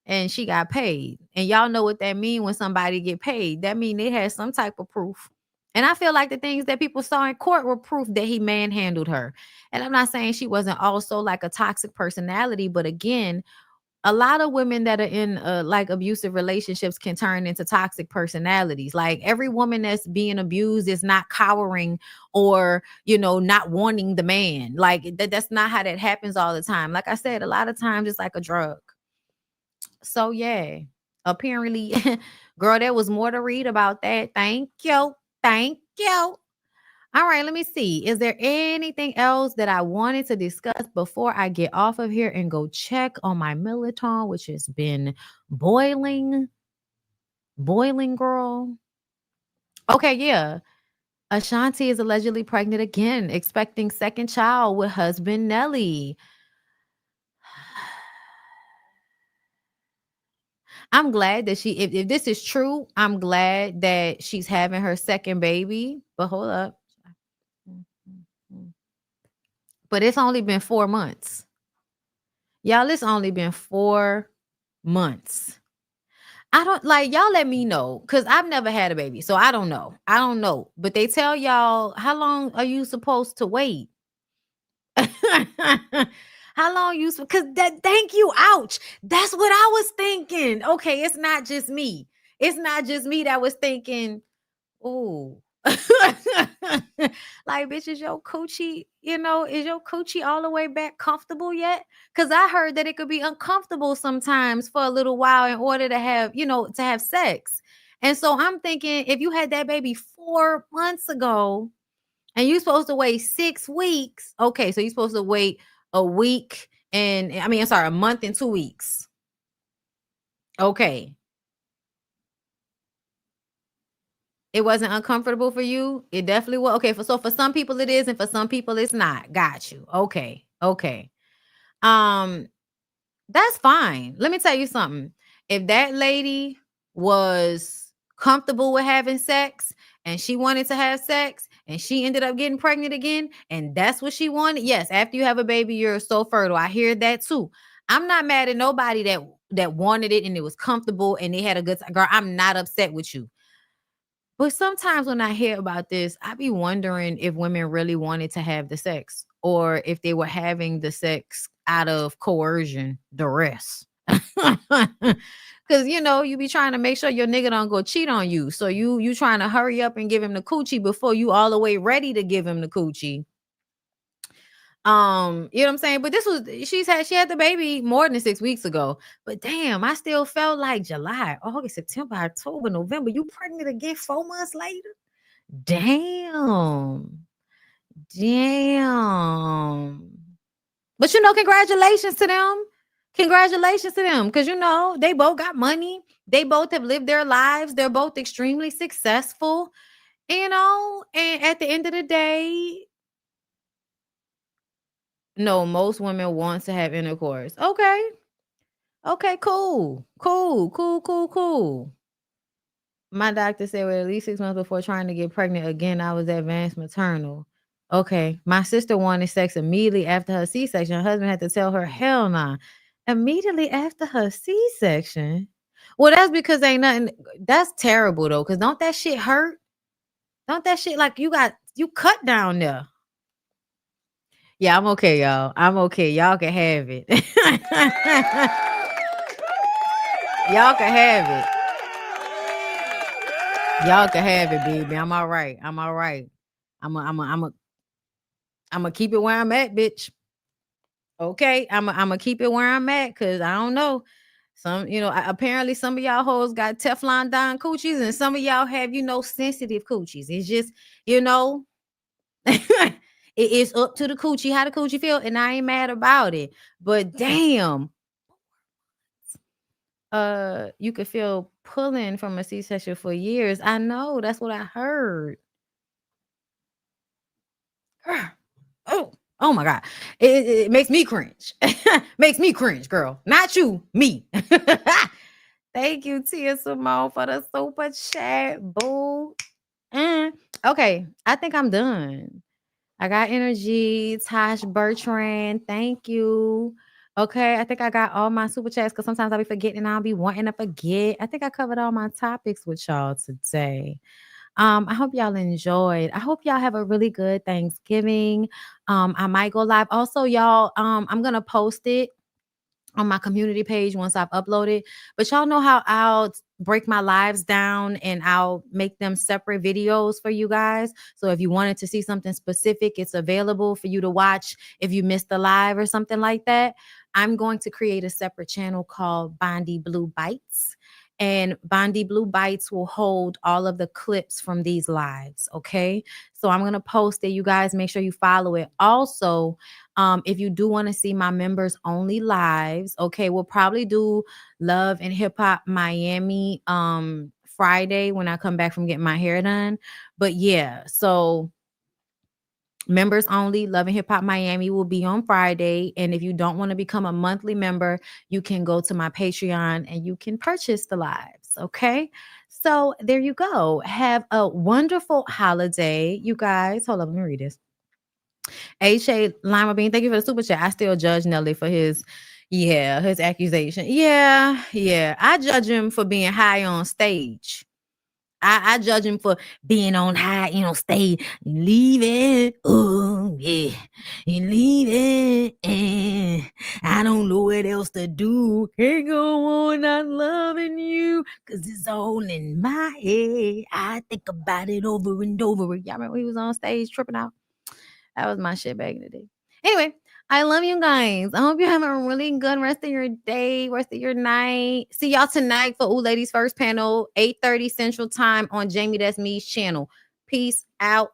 and she got paid. And y'all know what that means when somebody get paid. That means they had some type of proof. And I feel like the things that people saw in court were proof that he manhandled her. And I'm not saying she wasn't also like a toxic personality, but again, a lot of women that are in abusive relationships can turn into toxic personalities. Like every woman that's being abused is not cowering or, not wanting the man. Like that's not how that happens all the time. Like I said, a lot of times it's like a drug. So yeah, apparently, girl, there was more to read about that. Thank you. Thank you. All right, let me see. Is there anything else that I wanted to discuss before I get off of here and go check on my Militon, which has been boiling, girl? Okay, yeah. Ashanti is allegedly pregnant again, expecting second child with husband Nelly. I'm glad that if this is true, I'm glad that she's having her second baby. But hold up. But it's only been 4 months. Y'all, it's only been 4 months. I don't y'all let me know, because I've never had a baby. So I don't know. But they tell y'all, how long are you supposed to wait? How long because thank you. Ouch. That's what I was thinking. Okay, it's not just me. It's not just me that was thinking, oh. Bitch, is your coochie, is your coochie all the way back comfortable yet? Because I heard that it could be uncomfortable sometimes for a little while in order to have, to have sex. And so I'm thinking, if you had that baby 4 months ago and you're supposed to wait 6 weeks, okay, so you're supposed to wait a month and 2 weeks. Okay. It wasn't uncomfortable for you? It definitely was. Okay, so for some people it is, and for some people it's not. Got you. Okay. That's fine. Let me tell you something. If that lady was comfortable with having sex and she wanted to have sex and she ended up getting pregnant again and that's what she wanted, yes, after you have a baby, you're so fertile. I hear that too. I'm not mad at nobody that wanted it and it was comfortable and they had a good time. Girl, I'm not upset with you. But sometimes when I hear about this, I be wondering if women really wanted to have the sex or if they were having the sex out of coercion, duress. Because, you be trying to make sure your nigga don't go cheat on you. So you trying to hurry up and give him the coochie before you all the way ready to give him the coochie. You know what I'm saying? But she had the baby more than 6 weeks ago. But damn, I still felt like July, August, September, October, November. You pregnant again 4 months later? Damn. But congratulations to them. Congratulations to them. Because they both got money. They both have lived their lives. They're both extremely successful. And at the end of the day, no, most women want to have intercourse. Okay, cool. My doctor said, well, at least 6 months before trying to get pregnant again, I was advanced maternal. Okay, my sister wanted sex immediately after her C-section. Her husband had to tell her, hell nah. Immediately after her C-section? Well, that's because ain't nothing. That's terrible, though, because don't that shit hurt? Don't that shit, you cut down there? Yeah, I'm okay, y'all. I'm okay. Y'all can have it. Y'all can have it. Y'all can have it, baby. I'm all right. I'm all right. I'm gonna keep it where I'm at, bitch. Okay, I'm gonna keep it where I'm at because I don't know. Some, apparently some of y'all hoes got Teflon Don coochies, and some of y'all have, sensitive coochies. It's just, it is up to the coochie how the coochie feel, and I ain't mad about it. But damn, you could feel pulling from a C-section for years. I know, that's what I heard. Oh my God. It makes me cringe. Makes me cringe, girl. Not you, me. Thank you, Tia Simone, for the super chat. Boo. Okay, I think I'm done. I got energy. Tosh Bertrand, thank you. Okay, I think I got all my super chats because sometimes I'll be forgetting and I'll be wanting to forget. I think I covered all my topics with y'all today. I hope y'all enjoyed. I hope y'all have a really good Thanksgiving. I might go live. Also, y'all, I'm gonna post it on my community page once I've uploaded. But y'all know how I'll break my lives down and I'll make them separate videos for you guys. So if you wanted to see something specific, it's available for you to watch if you missed the live or something like that. I'm going to create a separate channel called BondyBlue Bites. And BondyBlue Bites will hold all of the clips from these lives. Okay. So I'm going to post it. You guys make sure you follow it. Also, if you do want to see my members only lives, okay, we'll probably do Love and Hip Hop Miami Friday when I come back from getting my hair done. But yeah, so members only Love and Hip Hop Miami will be on Friday. And if you don't want to become a monthly member, you can go to my Patreon and you can purchase the lives. Okay. So there you go. Have a wonderful holiday, you guys. Hold up, let me read this. H.A. Lima Bean, thank you for the super chat. I still judge Nelly for his accusation. Yeah. I judge him for being high on stage. I judge him for being on high, stage. Leave it. Oh, yeah. You leave it. I don't know what else to do. Can't go on not loving you because it's all in my head. I think about it over and over. Y'all remember he was on stage tripping out? That was my shit back in the day. Anyway, I love you guys. I hope you have a really good rest of your day, rest of your night. See y'all tonight for Ooh Ladies First Panel, 8:30 Central Time on Jamie That's Me's channel. Peace out.